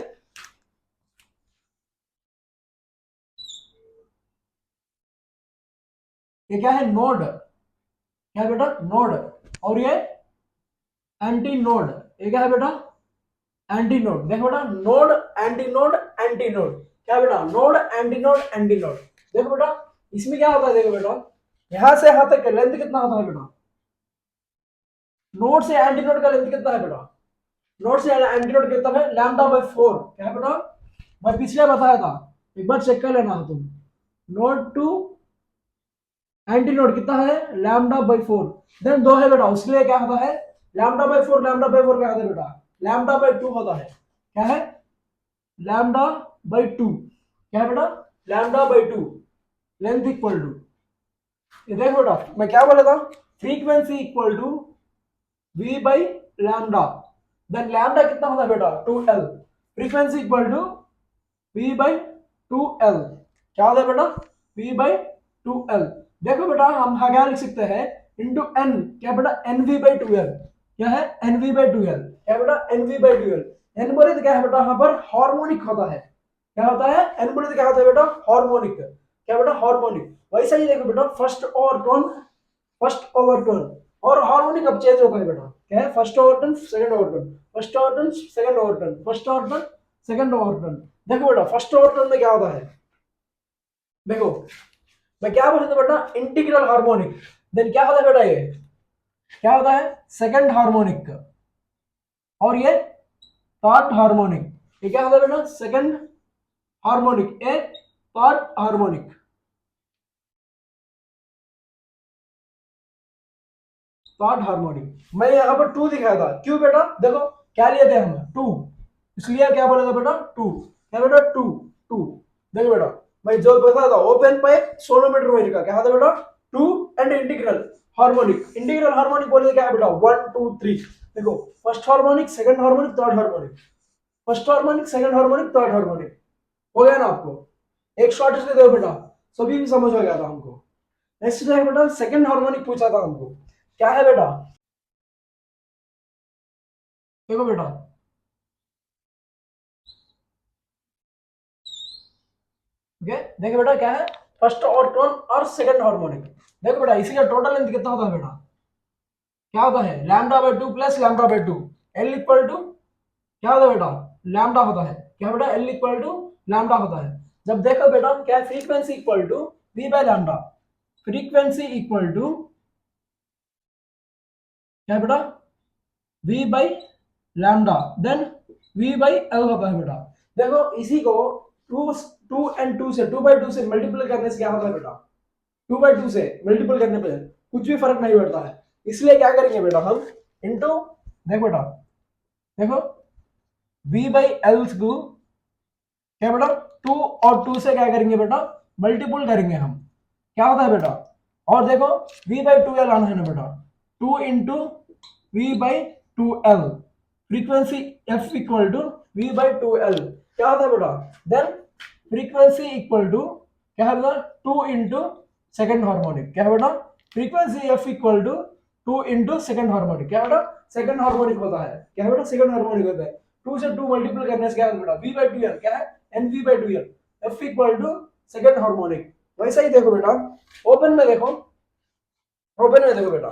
ये क्या है, नोड। क्या है बेटा, नोड। और ये एंटी नोड। ये क्या है बेटा, एंटी नोड। देखो बेटा, node antinode anti node. क्या है बेटा, node antinode anti node. देखो बेटा इसमें क्या होता है, देखो बेटा यहां से यहां तक लेंथ कितना होता है बेटा, नोड से एंटी नोड का लेंथ कितना है बेटा, नोड से एंटी नोड कितना है, लैम्डा बाई 4। क्या है बेटा, मैं पिछले बताया था, एक बार चेक कर लेना तुम। नोड टू एंटी नोड कितना है, लैम्डा बाई 4। देन दो है बेटा, उसके लिए क्या होता है, लैम्डा बाई 4। लैम्डा बाई 4 क्या होता है बेटा, लैम्डा बाई 2 होता है। क्या है, लैम्डा बाई 2। क्या है बेटा, lambda by 2। Length equal to, ये देखो बेटा मैं क्या बोला था, frequency equal to v by lambda. Then lambda कितना होता है बेटा, 2L। Frequency equal to v by 2L। क्या होता है बेटा, v बाई 2L। देखो बेटा हम क्या लिख सकते हैं, इंटू n। क्या बेटा, nv बाई 2L। क्या है, nv बाई 2L। क्या बेटा, nv बाई 2L। n बोले तो क्या है बेटा, यहाँ पर हार्मोनिक होता है। क्या होता है, n बोले तो क्या होता है बेटा, हार्मोनिक। क्या बेटा, हार्मोनिक। वैसा ही देखो बेटा, फर्स्ट ओवरटोन, फर्स्ट ओवरटोन और हार्मोनिक अब चेंज होता है बेटा। क्या है, first overtone second overtone, first overtone second overtone, first overtone second overtone. देखो बेटा फर्स्ट ओवरटोन में क्या होता है, देखो मैं क्या बोल रहा था बेटा, इंटीग्रल हार्मोनिक। देन क्या होता है बेटा, ये क्या होता है, सेकंड हार्मोनिक। और ये थर्ड हार्मोनिक। ये क्या होता है बेटा, सेकंड हार्मोनिक, ए थर्ड हार्मोनिक। Third harmonic. मैं यहाँ पर 2 दिखाया था, क्यों बेटा, देखो क्या लिए थे हम, 2। इसलिए क्या बोला था बेटा, 2। क्या बेटा, 2 2। देखो बेटा मैं जो बताया था, ओपन पाइप सोनोमीटर में लिखा, क्या था बेटा, 2 and integral harmonic. Integral harmonic बोले क्या है बेटा, 1 2 3। देखो first harmonic, second harmonic, third harmonic, first harmonic, second harmonic, third harmonic. हो गया ना आपको, एक शॉर्ट से दो बेटा, सभी भी समझ हो गया था हमको। नेक्स्ट है बेटा, सेकंड हार्मोनिक पूछा था हमको, क्या है बेटा, देखो बेटा ओके, देखो बेटा क्या है, फर्स्ट ऑर्टोन और सेकंड हार्मोनिक। देखो बेटा इसी का टोटल लेंथ कितना होता है बेटा, क्या होता है, lambda by 2 plus lambda by 2। L equal to क्या होता है बेटा, लैम्डा होता है। क्या बेटा, एल इक्वल टू लैम्डा होता है। जब देखो बेटा क्या है, frequency equal to V by lambda. Frequency equal to क्या बेटा, V by lambda. Then V by L होता है बेटा। देखो इसी को 2 2 एंड 2 से 2 बाई 2 से मल्टीप्लाई करने से क्या होता है बेटा, 2 बाई 2 से मल्टीपल करने पे कुछ भी फर्क नहीं पड़ता है। इसलिए क्या करेंगे बेटा हम, इंटू, देखो बेटा देखो v बाई एल को क्या बेटा, 2 और 2 से क्या करेंगे बेटा, मल्टीपल करेंगे हम। क्या होता है बेटा, और देखो v बाई टू एल आना है ना बेटा, 2 into V by two L, frequency f equal to V by two L, क्या होता है बेटा, देन फ्रीक्वेंसी इक्वल टू क्या है बेटा, 2 इंटू सेकेंड हार्मोनिक, क्या है बेटा, frequency f equal to 2 into second harmonic, क्या बेटा, सेकेंड हार्मोनिक होता है, क्या है बेटा, सेकेंड हार्मोनिक होता है, 2 से 2 मल्टीपल करने से क्या होता है बेटा, v बाई टू एल, क्या है, N V by two L, f equal to second harmonic. वैसा ही देखो बेटा, ओपन में देखो, ओपन में देखो बेटा,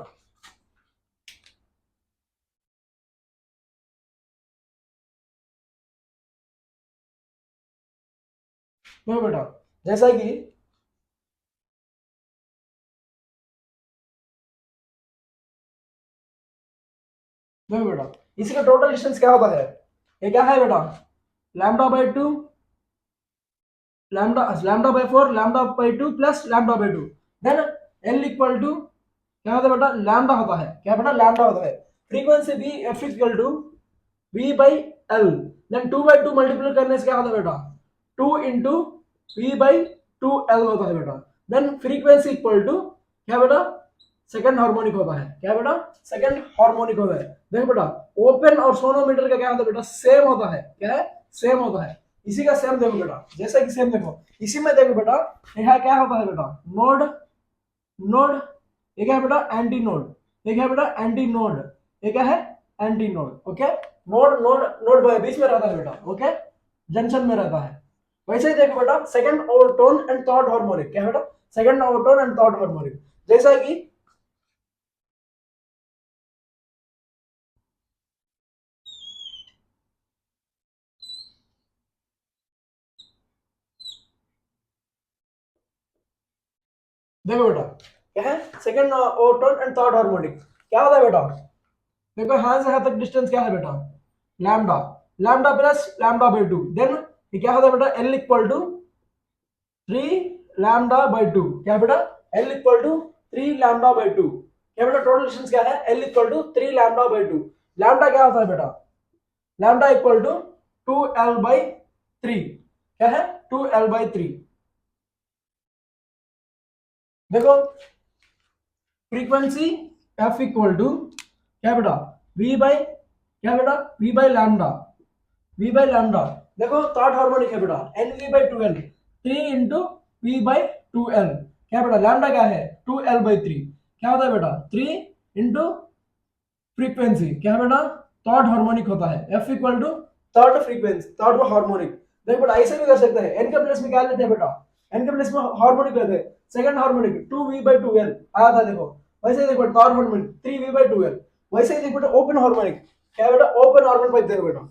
देखो बेटा, जैसा कि देखो बेटा, इसी का टोटल डिस्टेंस क्या होता है, ये क्या है बेटा, lambda by two, lambda by four, lambda by two plus lambda by two, then L equal to क्या होता है बेटा, लैम्डा होता है, क्या बेटा, लैम्डा होता है, frequency B F equal to V by L, then 2 by two multiply करने से क्या होता है बेटा, 2 into V by two L होता है बेटा, देन फ्रीक्वेंसी इक्वल टू क्या बेटा, सेकंड हार्मोनिक होता है, क्या बेटा, सेकंड हार्मोनिक होता है। देखो बेटा, ओपन और सोनोमीटर का क्या होता है बेटा, सेम होता है, क्या है, सेम होता है, इसी का सेम देखो बेटा, जैसा कि सेम देखो, इसी में देखो बेटा, यहाँ क्या होता है बेटा, नोड, नोड, ये क्या है बेटा, एंटी नोड, ये क्या है बेटा, एंटी नोड, ये क्या है, anti node, okay, node node node बीच में रहता है बेटा, ओके, जंक्शन में रहता है। वैसे ही देखो बेटा, second overtone and third harmonic, क्या है बेटा, second overtone and third harmonic, जैसा कि देखो बेटा, क्या है, second overtone and third harmonic, क्या होता है बेटा, देखो यहाँ से यहाँ तक डिस्टेंस क्या है बेटा, lambda, lambda plus lambda by two, then ये क्या होता है बेटा, L equal to 3 lambda by two, क्या बेटा, L equal to 3 lambda by two, क्या बेटा, टोटल डिस्टेंस क्या है, L equal to 3 lambda by two, lambda क्या होता है बेटा, lambda equal to 2 L by 3, क्या है, 2 एल बाई 3, देखो फ्रीक्वेंसी एफ इक्वल टू क्या बेटा, वी बाई क्या बेटा, V by lambda, V by lambda, देखो थर्ड हार्मोनिक है बेटा, N V by two L, 3 into V by two L, क्या बेटा, लैम्डा क्या है, 2 एल बाई 3, क्या होता है बेटा, 3 इंटू फ्रीक्वेंसी, क्या बेटा, थर्ड हार्मोनिक होता है, F equal to third frequency, third harmonic, देखो बेटा ऐसे भी कर सकते हैं, एन के प्लेस में क्या लेते हैं बेटा, एन के प्लेस में हार्मोनिक लेते हैं, second harmonic 2 V by two L आया था, देखो वैसे ही देखो third harmonic 3 V by two L, वैसे ही देखो बेटा ओपन हार्मोनिक, क्या बेटा, ओपन हार्मोनिक पाइप देखो बेटा,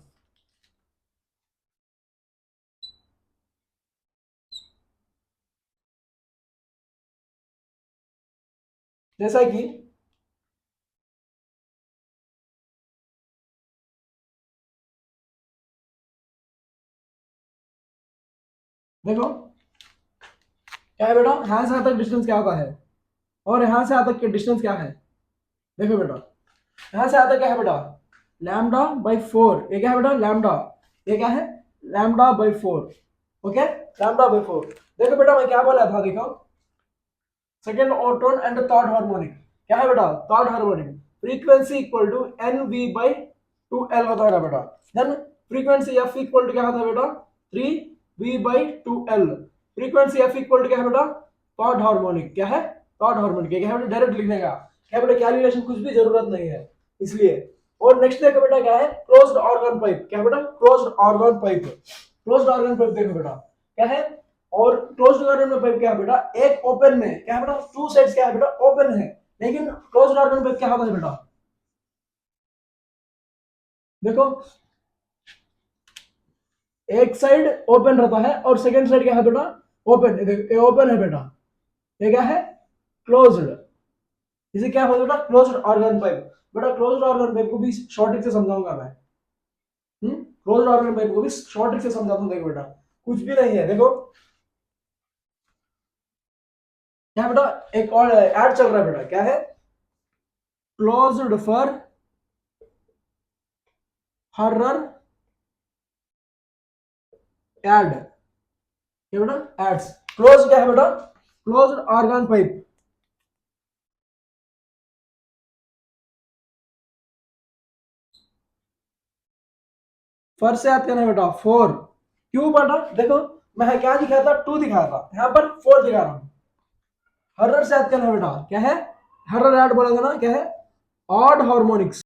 जैसा कि देखो क्या है बेटा, यहाँ से यहाँ तक डिस्टेंस क्या होता है, और यहाँ से यहाँ तक डिस्टेंस क्या है, देखो बेटा, यहाँ से यहाँ तक क्या है बेटा, लैम्डा बाई फोर, ये क्या है बेटा, लैम्डा, ये क्या है, lambda by four, okay, lambda by four, देखो बेटा मैं क्या बोला था, देखो second overtone and third harmonic, क्या है बेटा, third harmonic, frequency equal to N V by two L होता है बेटा, then frequency F equal to क्या होता है बेटा, 3 V by two L, frequency F equal to क्या है बेटा, थर्ड हार्मोनिक, क्या है, थर्ड हार्मोनिक, क्या है बेटा, डायरेक्ट लिखने का, क्या बेटा, कैलकुलेशन कुछ भी जरूरत नहीं है, इसलिए। और नेक्स्ट देखो बेटा क्या है, क्लोज्ड ऑर्गन पाइप, क्या बेटा, closed organ pipe, closed organ pipe देखो बेटा क्या है, और क्लोज्ड ऑर्गन में पाइप क्या है बेटा, एक ओपन में क्या है बेटा, टू साइड्स क्या है बेटा, ओपन है, लेकिन क्लोज्ड ऑर्गन पाइप क्या होता है बेटा, देखो एक साइड ओपन रहता है और सेकंड साइड क्या है बेटा, ओपन, ये ओपन है बेटा, ये क्या है, क्लोज्ड, इसे क्या होता है बेटा, क्लोज्ड ऑर्गन पाइप, बेटा क्लोज्ड ऑर्गन पाइप को भी शॉर्ट ट्रिक से समझाऊंगा मैं, क्लोज्ड ऑर्गन पाइप को भी शॉर्ट ट्रिक से समझाता हूं, देखो बेटा कुछ भी नहीं है, देखो क्या बेटा, एक और ऐड चल रहा है बेटा, क्या है, क्लोज्ड फॉर हॉरर एड, क्या बेटा, एड्स, क्लोज क्या है बेटा, क्लोज्ड ऑर्गन पाइप, फर्स्ट से याद करना है बेटा 4, क्यों बेटा देखो मैं क्या दिखाया था 2 दिखाया था, यहाँ पर 4 दिखा रहा हूँ। हर्रर से याद करना है बेटा, क्या है हर्रर ऐड बोला था ना, क्या है ऑड हार्मोनिक्स,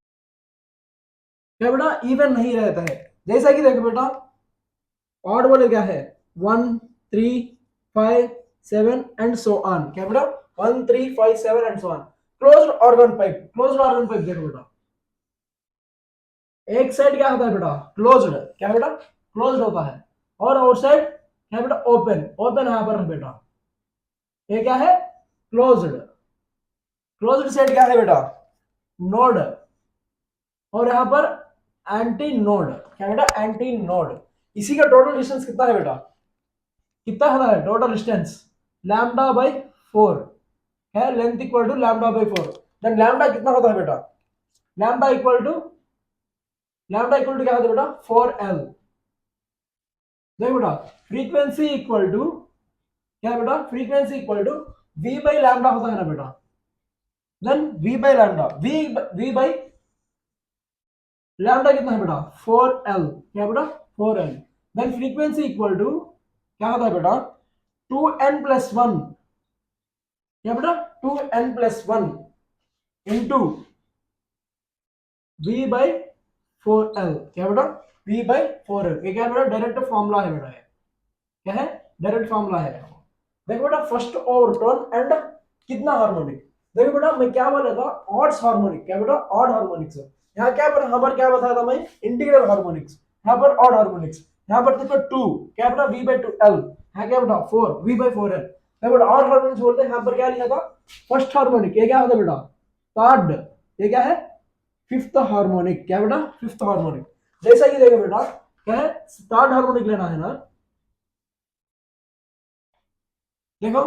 क्या बेटा इवन नहीं रहता है। जैसा कि देखो बेटा ऑड बोले क्या है 1 3 5 7 एंड सो ऑन, क्या बेटा 1 3 5 7 and so on. Closed organ pipe, closed organ pipe देखो बेटा एक साइड क्या होता है बेटा क्लोज्ड, क्या बेटा क्लोज्ड होता है, और आउट साइड क्या बेटा ओपन, ओपन यहाँ पर बेटा ये क्या है क्लोज्ड, क्लोज्ड साइड क्या है बेटा नोड, और यहाँ पर एंटी नोड, क्या बेटा एंटी नोड। इसी का टोटल डिस्टेंस कितना है बेटा, कितना होता है टोटल डिस्टेंस लैम्डा बाई 4 है, length equal to lambda by 4। Then lambda कितना होता है बेटा, लैम्डा इक्वल टू क्या होता है बेटा 4L। देखो बेटा फ्रीक्वेंसी इक्वल टू क्या बेटा, frequency equal to v by lambda होता है ना बेटा, then v by lambda, v by lambda कितना है बेटा 4L, क्या बेटा 4L। Then frequency equal to क्या होता है बेटा 2n प्लस 1, क्या बेटा 2n plus 1 into v by 4L, क्या बेटा v बाई 4L। ये क्या है बेटा डायरेक्ट फॉर्मूला है बेटा, क्या है डायरेक्ट फॉर्मूला है। देखो बेटा फर्स्ट ओवरटोन एंड कितना हार्मोनिक, देखो बेटा मैं क्या बोला था ऑड्स हार्मोनिक, क्या बेटा ऑड हार्मोनिक्स। यहाँ क्या पर यहाँ पर क्या बताया था मैं इंटीग्रल हार्मोनिक्स, यहाँ पर ऑड हार्मोनिक्स। यहाँ पर देखो 2 क्या बेटा v बाई 2L, यहाँ क्या बेटा 4 v बाई 4L। देखो बेटा ऑड हार्मोनिक्स बोलते हैं, यहाँ पर क्या लिखा था फर्स्ट हार्मोनिक, ये क्या होता है बेटा थर्ड, ये क्या है फिफ्थ हार्मोनिक, क्या बेटा फिफ्थ हार्मोनिक। जैसा कि देखो बेटा क्या है थर्ड हार्मोनिक लेना है ना, देखो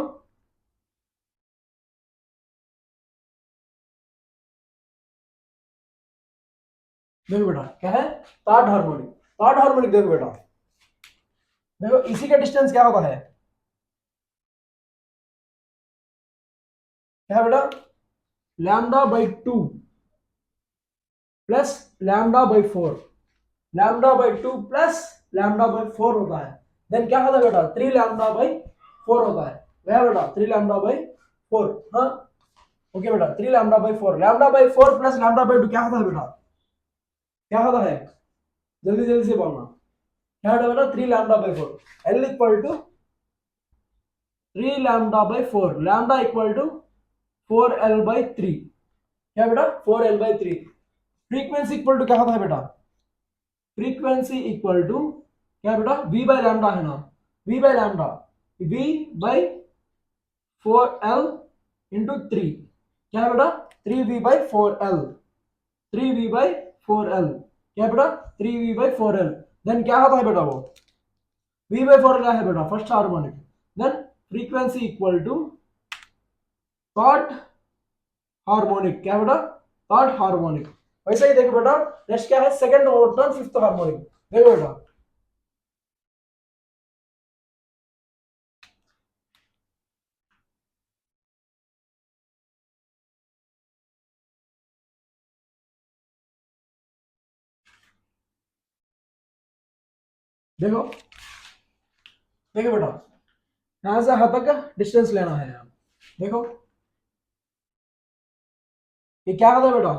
देखो बेटा क्या है थर्ड हार्मोनिक, थर्ड हार्मोनिक देखो बेटा, देखो इसी का डिस्टेंस क्या होता है, क्या बेटा lambda by 2 plus lambda by 4, lambda by 2 plus lambda by 4 होता है। देन क्या होता है बेटा 3 लैम्डा बाई 4 होता है, वह बेटा 3 लैम्डा बाई 4। हाँ ओके बेटा 3 lambda by 4, lambda by 4 plus lambda by 2 क्या होता है बेटा, क्या होता है जल्दी जल्दी से बोलना, क्या होता है बेटा 3 lambda by 4। L equal to 3 lambda by 4, lambda equal to 4L by 3, क्या बेटा 4L by 3। Frequency equal to क्या होता है बेटा, फ्रीक्वेंसी इक्वल टू क्या बेटा v बाई लैम्डा है ना, v by lambda, v by 4L into 3, क्या है बेटा 3v by 4L, 3v by 4L, क्या बेटा 3v बाई 4L। देन क्या होता है बेटा वो v बाई 4 क्या है बेटा first harmonic, then frequency equal to third harmonic, क्या बेटा थर्ड हार्मोनिक। वैसे ही देखो बेटा नेक्स्ट क्या है सेकंड ओवरटोन फिफ्थ हार्मोनिक, देखो बेटा देखो देखो बेटा यहां से यहां तक डिस्टेंस लेना है, देखो ये क्या होता है बेटा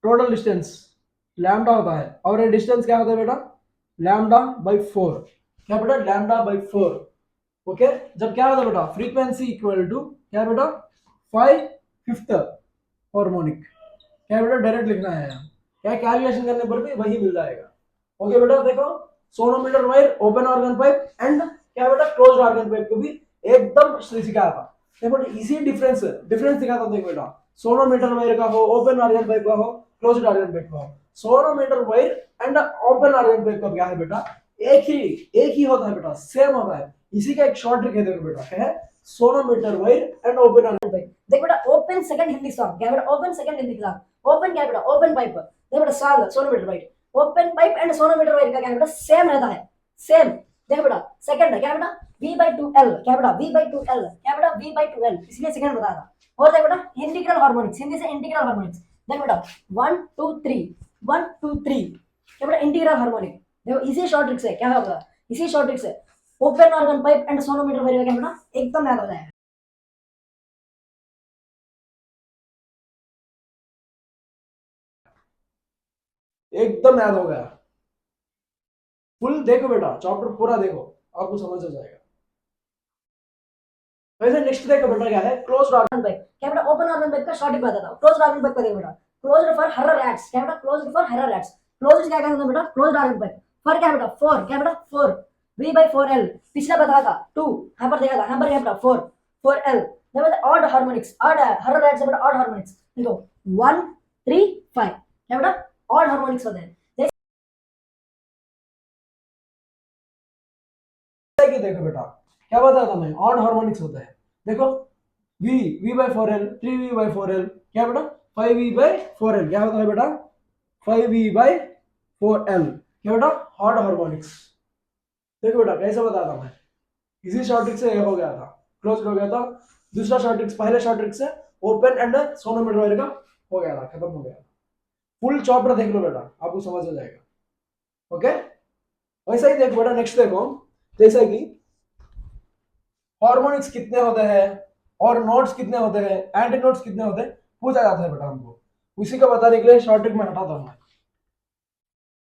टोटल डिस्टेंस लैम्डा होता है, और ये डिस्टेंस क्या होता है बेटा लैम्डा बाई 4, क्या बेटा लैम्डा बाई 4। ओके जब क्या होता है बेटा फ्रीक्वेंसी इक्वल टू क्या बेटा 5 फिफ्थ हार्मोनिक, क्या बेटा डायरेक्ट लिखना है यहाँ, क्या कैलकुलेशन करने पर भी वही मिल जाएगा। ओके बेटा देखो sonometer wire open organ pipe and क्या बेटा क्लोज्ड ऑर्गन पाइप को भी एकदम सिखाया था। देखो इसी डिफरेंस डिफरेंस दिखाता हूं, देखो बेटा सोनोमीटर वायर का हो ओपन ऑर्गन पाइप का हो क्लोज्ड ऑर्गन पाइप का हो, sonometer wire and open organ pipe का क्या है बेटा एक ही होता है बेटा सेम होता है। इसी का एक शॉर्ट ट्रिक है देखो बेटा क्या है sonometer wire and open organ pipe. देख बेटा ओपन सेकंड हिंदी सॉन्ग, क्या बेटा open second Hindi song, open क्या बेटा ओपन पाइप, देख बेटा song sonometer wire, open pipe and sonometer wire का क्या बेटा सेम रहता है सेम। देखो बेटा सेकंड है क्या बेटा v/2L, क्या बेटा v/2L, क्या बेटा v/2L, इसलिए सेकंड बताया था। और देखो बेटा इंटीग्रल हार्मोनिक्स, हिंदी से इंटीग्रल हार्मोनिक्स, देखो बेटा 1 2 3 1 2 3, क्या बेटा इंटीग्रल हार्मोनिक, देखो इसी शॉर्ट ट्रिक से क्या होगा, इसी शॉर्ट ट्रिक से open organ pipe and sonometer very क्या बेटा एकदम याद हो जाएगा। एकदम याद हो गया। फुल देखो बेटा, चैप्टर पूरा देखो, आपको समझ आ जाएगा। वैसे नेक्स्ट देखो बेटा क्या है, क्लोज्ड ऑर्गन पाइप। क्या बेटा ओपन ऑर्गन पाइप का शॉर्ट ट्रिक बताता हूं। क्लोज्ड ऑर्गन पाइप का देखो बेटा, क्लोज्ड फॉर हर्रर रैट्स। क्या बेटा क्लोज्ड फॉर हर्रर रैट्स। क्लोज्ड क्या कहते हैं बेटा, क्लोज्ड ऑर्गन पाइप। फॉर क्या बेटा, फोर। क्या बेटा फोर, V/4L। पिछला बताया था 2, यहां पर देखा था, यहां पर क्या बेटा 4, 4L। ऑड हार्मोनिक्स, ऑड है हर्रर रैट्स बेटा, ऑड हार्मोनिक्स देखो 1 3 5। क्या बेटा ऑड हार्मोनिक्स होते हैं। कि देखो बेटा क्या बताया था मैं, ऑड हार्मोनिक्स होता है। देखो V/4L, 3V/4L। क्या बेटा 5V/4L। क्या होता है बेटा 5V/4L। क्या बेटा ऑड हार्मोनिक्स। देखो बेटा कैसे बताया था मैं, इसी शॉर्ट ट्रिक से ये हो गया था, क्लोज हो गया था। दूसरा शॉर्ट ट्रिक, पहले शॉर्ट ट्रिक से ओपन एंड सोनोमीटर वाले का हो गया था, खत्म हो गया। फुल चैप्टर देख लो बेटा, आपको समझ आ जाएगा। ओके, वैसा ही देखो बेटा, नेक्स्ट देखो, जैसा कि हार्मोनिक्स कितने होते हैं और नोट्स कितने होते हैं, एंटी नोट्स कितने होते हैं, पूछा जाता है बेटा हमको। उसी को बताने के लिए शॉर्ट ट्रिक में हटाता हूं मैं।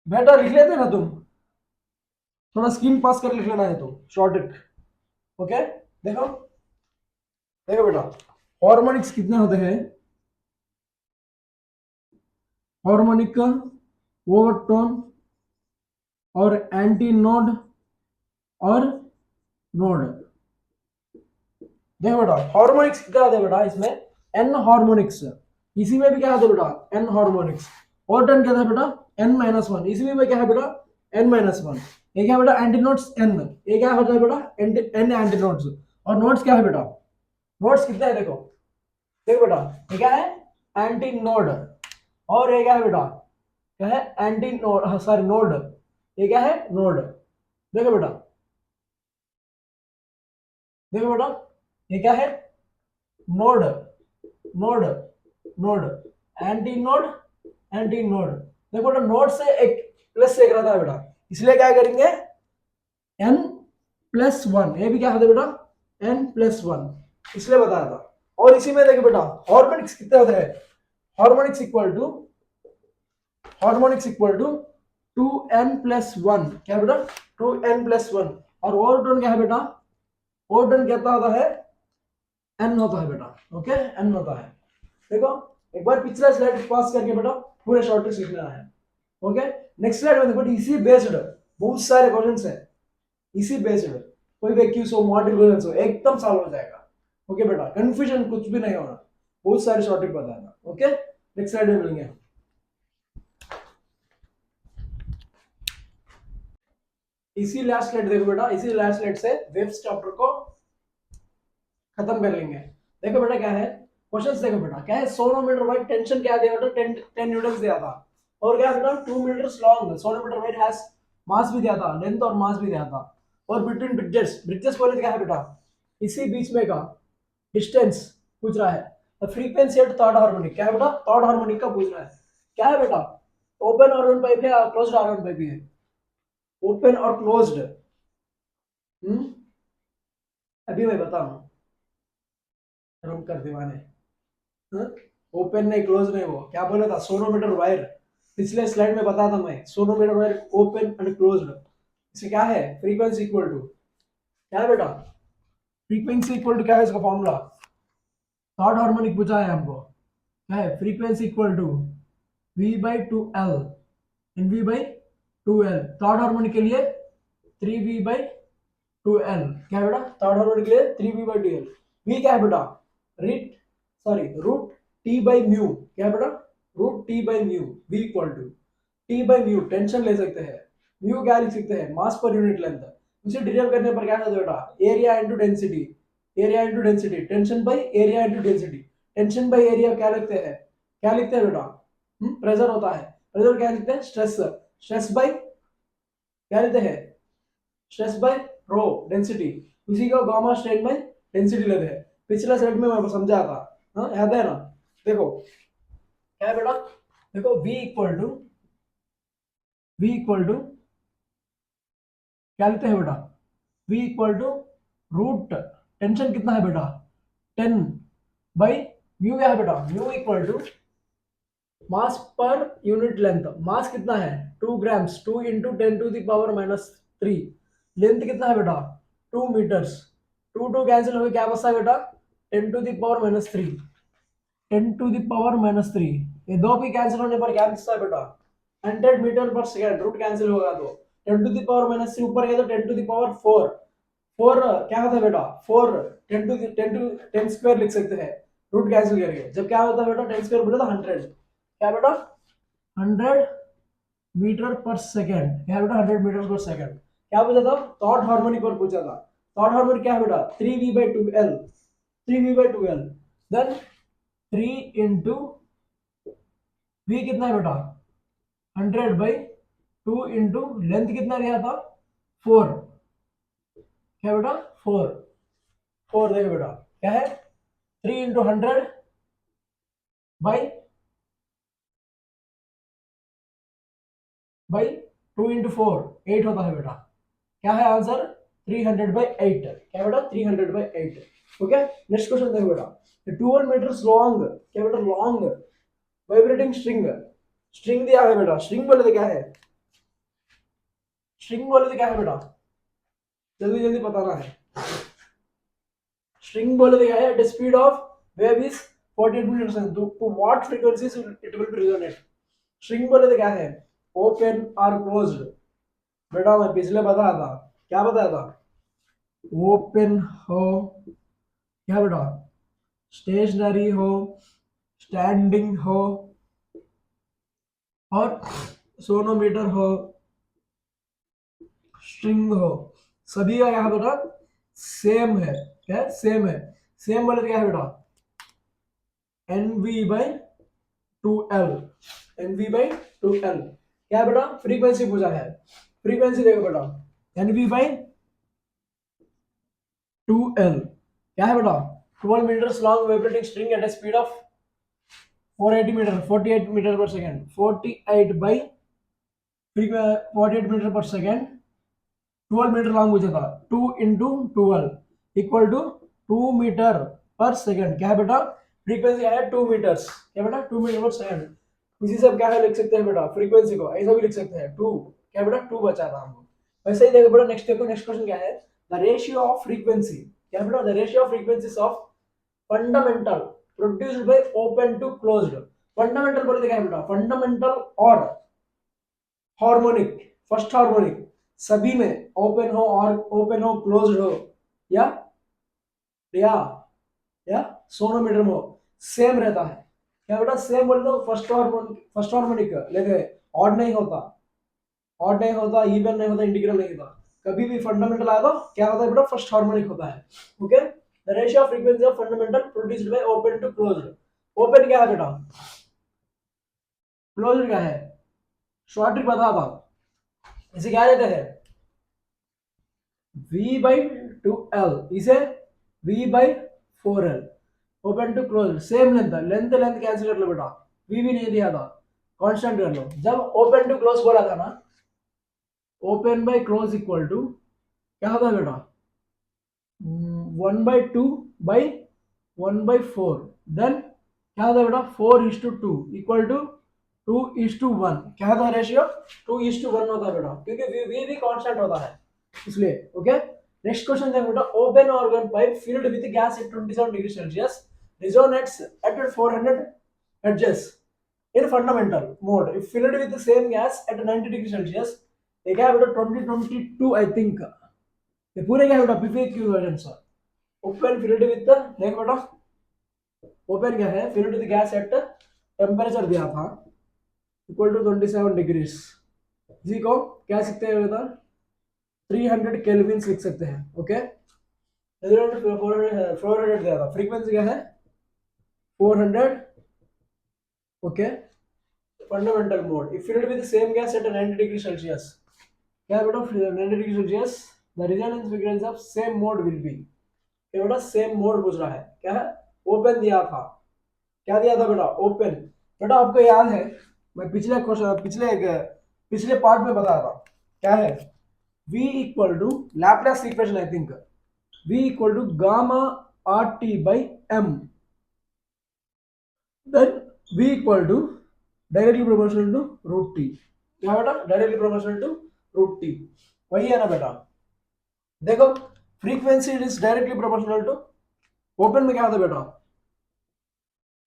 बेटा लिख लेते ना तुम, थोड़ा स्क्रीन पास कर लिख लेना है तो शॉर्ट ट्रिक। ओके, देखो देखो बेटा हार्मोनिक्स कितने होते हैं, हार्मोनिक का ओवरटोन और एंटी नोड और नोड। देखो बेटा हार्मोनिक्स कितना होता है बेटा, इसमें एन हार्मोनिक्स। इसी में भी क्या होता है बेटा एन हार्मोनिक्स। ओवरटोन क्या था बेटा n-1। इसी में क्या है बेटा n-1। ये क्या बेटा एंटी नोड्स n। ये क्या होता है बेटा n एंटी नोड्स। और नोड्स क्या है बेटा, नोड्स कितने हैं देखो, देखो बेटा ये क्या है एंटी नोड, और ये क्या है बेटा, क्या है एंटी नोड, सॉरी नोड। ये क्या है नोड। देखो बेटा, देखो बेटा ये क्या है node, node, node, antinode, anti node. देखो बेटा नोड से एक प्लस एक रहता है बेटा, इसलिए क्या करेंगे n+1। ये भी क्या होता है बेटा n+1, इसलिए बताया था। और इसी में देखो बेटा हार्मोनिक्स कितने होते हैं, harmonics equal to, harmonics equal to 2n+1। क्या बेटा 2n+1। और ओवरटोन क्या है बेटा, ओवरटोन कितना होता है n होता है बेटा। ओके n होता है। देखो एक बार पिछला स्लाइड पास करके बेटा पूरे शॉर्ट ट्रिक्स लिख लेना है। ओके, नेक्स्ट स्लाइड में देखो इसी बेस्ड बहुत सारे क्वेश्चंस है, इसी बेस्ड कोई भी क्यूज हो, मॉडल क्वेश्चंस हो, एकदम सॉल्व हो जाएगा। ओके बेटा कंफ्यूजन कुछ भी नहीं होना, बहुत सारे शॉर्ट ट्रिक बताना। ओके, नेक्स्ट स्लाइड में मिलेंगे। इसी लास्ट स्लाइड देखो बेटा, इसी लास्ट स्लाइड से वेव्स चैप्टर को खत्म कर लेंगे। देखो बेटा क्या है क्वेश्चंस, देखो बेटा क्या है सोनोमीटर वाइड टेंशन क्या दिया बेटा 10 न्यूटन दिया था। और क्या बेटा 2 metres long sonometer wide has mass भी दिया था, लेंथ और मास भी दिया था। और बिटवीन ब्रिजेस, ब्रिजेस बोले क्या है बेटा इसी बीच में का डिस्टेंस पूछ रहा है। फ्रीक्वेंसी एट थर्ड हार्मोनिक, क्या है बेटा थर्ड हार्मोनिक का पूछ रहा है। क्या है बेटा ओपन ऑर्गन पाइप है या क्लोज्ड ऑर्गन पाइप है, ओपन और क्लोज्ड। अभी मैं बता रहा हूँ, रम कर दीवाने। ओपन नहीं क्लोज नहीं, वो क्या बोला था सोनोमीटर वायर, पिछले स्लाइड में बताया था मैं sonometer wire open and closed. इसे क्या है फ्रीक्वेंसी इक्वल टू, क्या है बेटा फ्रीक्वेंसी इक्वल टू क्या है इसका फॉर्मूला, थर्ड हार्मोनिक पूछा है हमको। क्या है फ्रीक्वेंसी इक्वल टू V/2L इन V/2L। थर्ड हार्मोनिक के लिए 3V/2L। क्या है बेटा थर्ड हार्मोनिक के लिए 3V/2L। V क्या है बेटा रीट, सॉरी रूट T/μ। क्या है बेटा root T/μ। V equal to T/μ, tension ले सकते हैं, म्यू क्या लिख सकते हैं मास पर यूनिट लेंथ। उसे डिराइव करने पर क्या होता है बेटा area into density, area into density, tension bye area into density. Tension by area क्या लिखते हैं, क्या लिखते हैं बेटा प्रेशर होता है, प्रेशर क्या लिखते हैं स्ट्रेस, स्ट्रेस बाय क्या लिखते हैं स्ट्रेस बाय रो डेंसिटी। उसी को गामा स्ट्रेन बाय डेंसिटी लेते हैं। पिछला स्लाइड में मैं समझाया था, हाँ याद है ना। देखो क्या है बेटा, देखो V इक्वल टू क्या लेते हैं बेटा, v equal to root, tension कितना है बेटा 10 बाई म्यू, क्या है बेटा mu equal to mass per unit length, मास कितना है 2 grams, 2 into 10 to the power minus 3, length कितना है बेटा 2 मीटर्स, 2 कैंसिल हो क्या बचता है बेटा 10 to the power minus 3, 10 to the power minus 3, ये दो भी कैंसिल होने पर क्या बचता है बेटा 100 metre per second, root cancel होगा तो 10 टू दावर माइनस 3 ऊपर गया तो 10 टू दावर 4, 4 क्या होता है बेटा 4, 10 स्क्वायर लिख सकते हैं रूट कैंसिल करके, जब क्या होता है बेटा 10 स्क्वायर बोले तो 100, क्या बेटा 100 मीटर पर सेकेंड, क्या बेटा 100 मीटर पर सेकेंड, क्या पूछा था थॉट हार्मोनी पर पूछा था, थॉट हार्मोनी क्या है बेटा 3v/2l, 3v/2l, then 3 into v कितना है बेटा 100/2 इंटू लेंथ कितना दिया था 4, क्या बेटा 4, 4 देखो बेटा क्या है 3 इंटू 100 बाई 2 इंटू 4 8 होता है बेटा, क्या है आंसर 300/8, क्या बेटा 300/8, ओके। नेक्स्ट क्वेश्चन देखो बेटा 12 मीटर्स लॉन्ग, क्या बेटा लॉन्ग वाइब्रेटिंग स्ट्रिंग, स्ट्रिंग दिया है बेटा, स्ट्रिंग बोले तो क्या है, स्ट्रिंग बोले तो क्या है बेटा जल्दी जल्दी बताना है, स्ट्रिंग बोले तो क्या है, the speed of wave is 48 meters per second, to what frequencies it will be resonate, string बोले तो क्या है ओपन और क्लोज्ड, बेटा मैं पिछले बताया था, क्या बताया था ओपन हो, क्या बेटा स्टेशनरी हो, स्टैंडिंग हो और सोनोमीटर हो, स्ट्रिंग हो, सभी का यहाँ बेटा सेम है, क्या है सेम है, सेम बोले तो क्या है बेटा NV/2L, NV/2L, क्या है बेटा फ्रीक्वेंसी पूछा है, फ्रीक्वेंसी देखो बेटा NV/2L, क्या है बेटा 12 metres long vibrating string at a speed of 48 metre per second, 48 metre per second, 12 metre long पूछा था, 2 into 12 equal to 2 metre per second, क्या है बेटा फ्रीक्वेंसी है 2 मीटर्स, क्या बेटा 2 मीटर पर सेकेंड, इसी से क्या है लिख सकते हैं बेटा फ्रीक्वेंसी को ऐसा भी लिख सकते हैं 2, क्या बेटा 2 बचा था हमको, वैसे ही देखो बेटा नेक्स्ट देखो, नेक्स्ट क्वेश्चन क्या है द रेशियो ऑफ फ्रीक्वेंसी, क्या बेटा the ratio of frequencies of fundamental produced by open to closed, fundamental बोले तो क्या है बेटा फंडामेंटल और हार्मोनिक, फर्स्ट हार्मोनिक सभी में ओपन हो और ओपन हो क्लोज्ड हो या या या सोनोमीटर में हो सेम रहता है, क्या बेटा सेम बोले तो फर्स्ट हार्मोनिक लेकिन ऑड नहीं होता, ऑड नहीं होता, इवन नहीं होता, इंटीग्रल नहीं होता, कभी भी फंडामेंटल आया तो क्या होता है बेटा फर्स्ट हार्मोनिक होता है, okay. The ratio of frequency of fundamental produced by open to closed, open क्या है बेटा क्लोज्ड क्या है शॉर्ट ट्रिक बता था, इसे क्या लेते हैं V/2L, इसे V/4L, open to close same length, length length cancel कर लो बेटा, V भी नहीं दिया था कांस्टेंट कर लो, जब ओपन टू क्लोज बोला था ना open by close equal to क्या होता है बेटा 1/2/1/4, देन क्या होता है बेटा 4:2 इक्वल टू 2:1, क्या होता है रेशियो 2:1 होता है बेटा, क्योंकि V भी कांस्टेंट होता है इसलिए, ओके। नेक्स्ट क्वेश्चन देखो बेटा open organ pipe filled with gas at 27 degree Celsius resonates at 400 hertz in fundamental mode if filled with the same gas at 90 degree celsius, ये क्या है बेटा 2022 आई थिंक, ये पूरे क्या है बेटा PP equivalent sir, open filled with देखो बेटा ओपन क्या है filled with gas at temperature दिया था इक्वल टू 27 डिग्रीज, इसी को क्या लिखते हैं बेटा 300 केल्विन लिख सकते हैं, ओके। 400 दिया था, फ्रीक्वेंसी क्या है 400, okay. Fundamental mode if filled with the same gas at 90 degree celsius, क्या बेटा 90 degree Celsius the resonance frequency of same mode will be, क्या बेटा सेम मोड पूछ रहा है, क्या है ओपन दिया था, क्या दिया था बेटा ओपन, बेटा आपको याद है मैं पिछले क्वेश्चन पिछले पार्ट में बताया था क्या है v equal to Laplace equation, I think v equal to gamma RT by m, then v equal to directly proportional to root T. क्या बेटा, directly proportional to root T, वही है ना बेटा। देखो frequency it is directly proportional to, open में क्या था बेटा,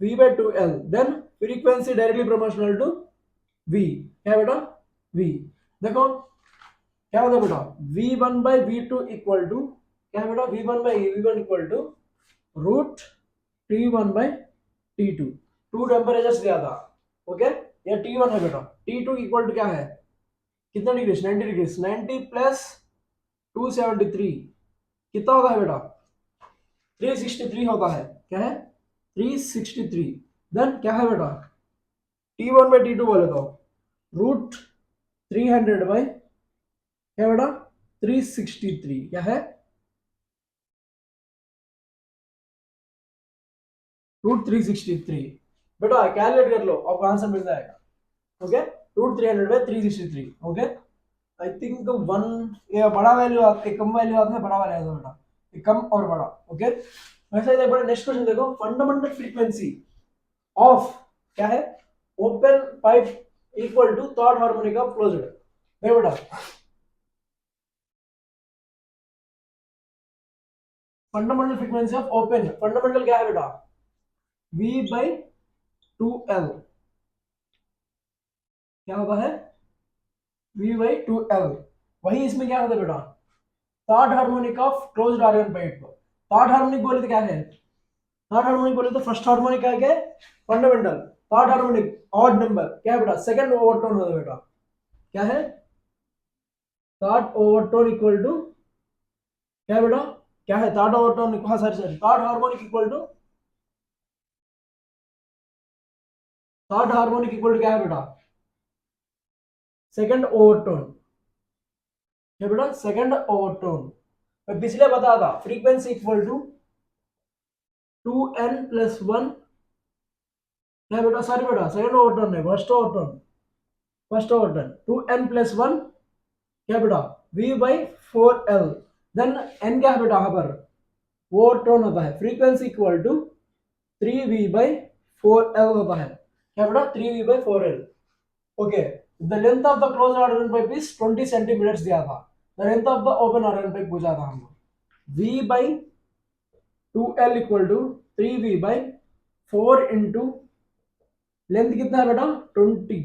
v by 2l, then frequency directly proportional to v, क्या बेटा v। देखो क्या होता है बेटा, v1 by v2 equal to क्या बेटा, v1 by v1 equal to root t1 by t2, two temperatures दिया था, ओके। ये T1 है बेटा, T2 इक्वल टू क्या है, कितना डिग्री, 90 डिग्री, 90 प्लस 273 कितना होता है बेटा, 363 होता है, क्या है 363। देन क्या है बेटा, T1 बाई T2 बोले तो रूट 300 बाई क्या बेटा 363, क्या है रूट 363। बेटा कैलकुलेट कर लो, आपको आंसर मिल जाएगा, okay. Root 300 by 363, okay. I think one, ये बड़ा वैल्यू आता है, कम वैल्यू आता है, बड़ा वाला आता है बेटा, ये कम और बड़ा, ओके। वैसे ही बड़ा नेक्स्ट क्वेश्चन देखो, फंडामेंटल फ्रीक्वेंसी ऑफ क्या है, open pipe equal to third harmonic of closed, देखो बेटा fundamental frequency of open, fundamental क्या है बेटा, v by 2l, क्या होता है v by 2l, वही इसमें क्या होता है बेटा, third harmonic of closed organ pipe. Third harmonic बोले तो क्या है, थर्ड हार्मोनिक बोले तो फर्स्ट हार्मोनिक क्या है, fundamental, third harmonic odd number, क्या है बेटा सेकंड ओवरटोन होता है बेटा, क्या है थर्ड ओवरटोन इक्वल टू क्या है बेटा, क्या है थर्ड ओवरटोन, हाँ sorry sorry, third harmonic equal to, third harmonic equal to क्या है बेटा, सेकंड ओवरटोन, क्या बेटा सेकंड ओवरटोन। मैं पिछले बताया था frequency equal to 2n plus 1, क्या बेटा सॉरी बेटा सेकंड ओवरटोन है, first overtone, first overtone 2n plus 1, क्या बेटा v by 4l, then n क्या है बेटा, यहाँ पर ओवरटोन होता है, frequency equal to 3v by 4l होता है, क्या बेटा 3v by 4l, okay. The length of the close organ pipe is 20 centimetres दिया था, the length of the open organ pipe पूछा था हमको, v by 2l equal to 3v by 4 into length कितना है बेटा 20,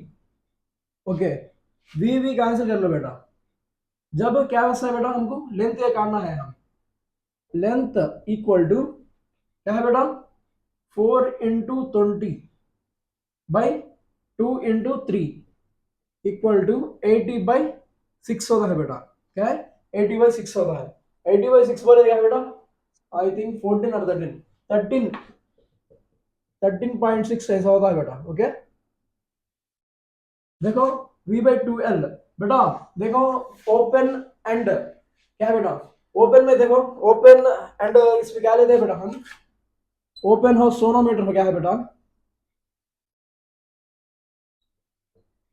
ओके। v कैंसिल कर लो बेटा, जब क्या बचता है बेटा, हमको लेंथ ये काटना है, हम लेंथ इक्वल टू क्या है बेटा 4 into 20 by 2 into 3 equal to 80 by 6 होता है बेटा, क्या है 80 बाई 6 होता है, 80 बाई 6 बोले क्या है बेटा, आई थिंक 14 और 13.6 ऐसा होता है बेटा, ओके। देखो v by 2l बेटा, देखो ओपन एंड क्या है बेटा, ओपन में देखो ओपन एंड इसमें क्या लेते हैं बेटा हम, ओपन हाउस सोनोमीटर में क्या है बेटा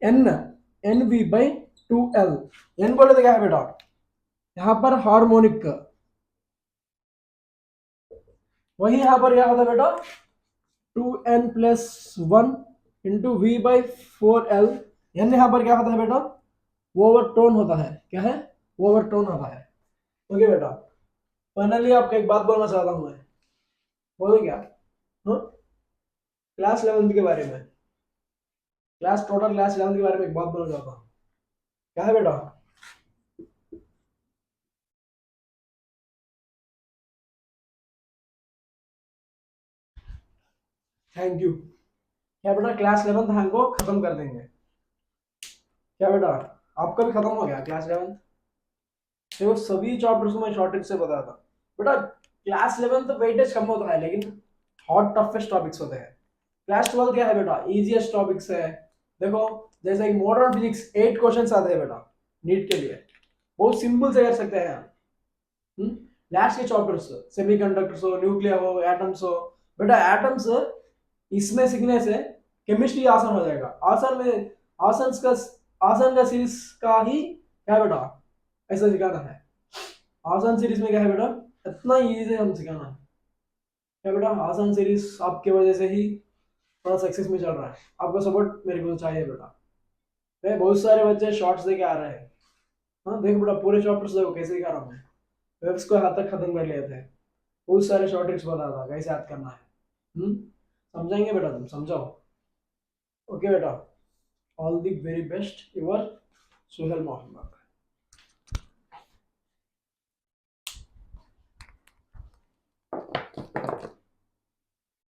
n v by 2l, n बोले तो क्या है बेटा यहाँ पर हार्मोनिक, वही यहाँ पर क्या होता है बेटा 2n plus 1 into V by 4l, n यहाँ पर क्या होता है बेटा ओवरटोन होता है, क्या है ओवरटोन होता है, ओके बेटा। फाइनली आपको एक बात बोलना चाहता हूँ मैं, बोलो क्या, क्लास 11 के बारे में, टोटल क्लास 11 के बारे में एक बात बोलना चाहता हूँ, क्या है बेटा थैंक यू, क्या बेटा क्लास 11 हमको खत्म कर देंगे, क्या बेटा आपका भी खत्म हो गया क्लास 11, देखो सभी चैप्टर्स को मैं शॉर्टेज से बताया था बेटा, क्लास 11 तो वेटेज कम होता है लेकिन हॉट टफेस्ट टॉपिक्स होते हैं, क्लास 12 क्या है बेटा इजीएस्ट टॉपिक्स है, देखो जैसे कि मॉडर्न फिजिक्स 8 क्वेश्चंस आते हैं बेटा नीट के लिए, बहुत सिंपल से कर सकते हैं हम, लास्ट के चैप्टर्स सेमीकंडक्टर्स हो, न्यूक्लियर हो, एटम्स हो, बेटा एटम्स इसमें सीखने से केमिस्ट्री आसान हो जाएगा, आसान में आसान का सीरीज का ही क्या बेटा ऐसा सिखाना है। आसान सीरीज में क्या है बेटा, इतना इजी से हम सिखाना है क्या बेटा। आसान सीरीज आपके वजह से ही थोड़ा सक्सेस में चल रहा है, आपका सपोर्ट मेरे को चाहिए बेटा। मैं बहुत सारे बच्चे शॉर्ट्स देके आ रहे हैं। हाँ देखो बेटा, पूरे चैप्टर्स देखो कैसे दिखा रहा हूँ मैं, वेब्स को हाथ तक खत्म कर लेते हैं। बहुत सारे शॉर्ट ट्रिक्स बता था कैसे याद करना है। समझाएंगे बेटा, तुम समझाओ। ओके बेटा, all the very best, your Suhail Mohammad.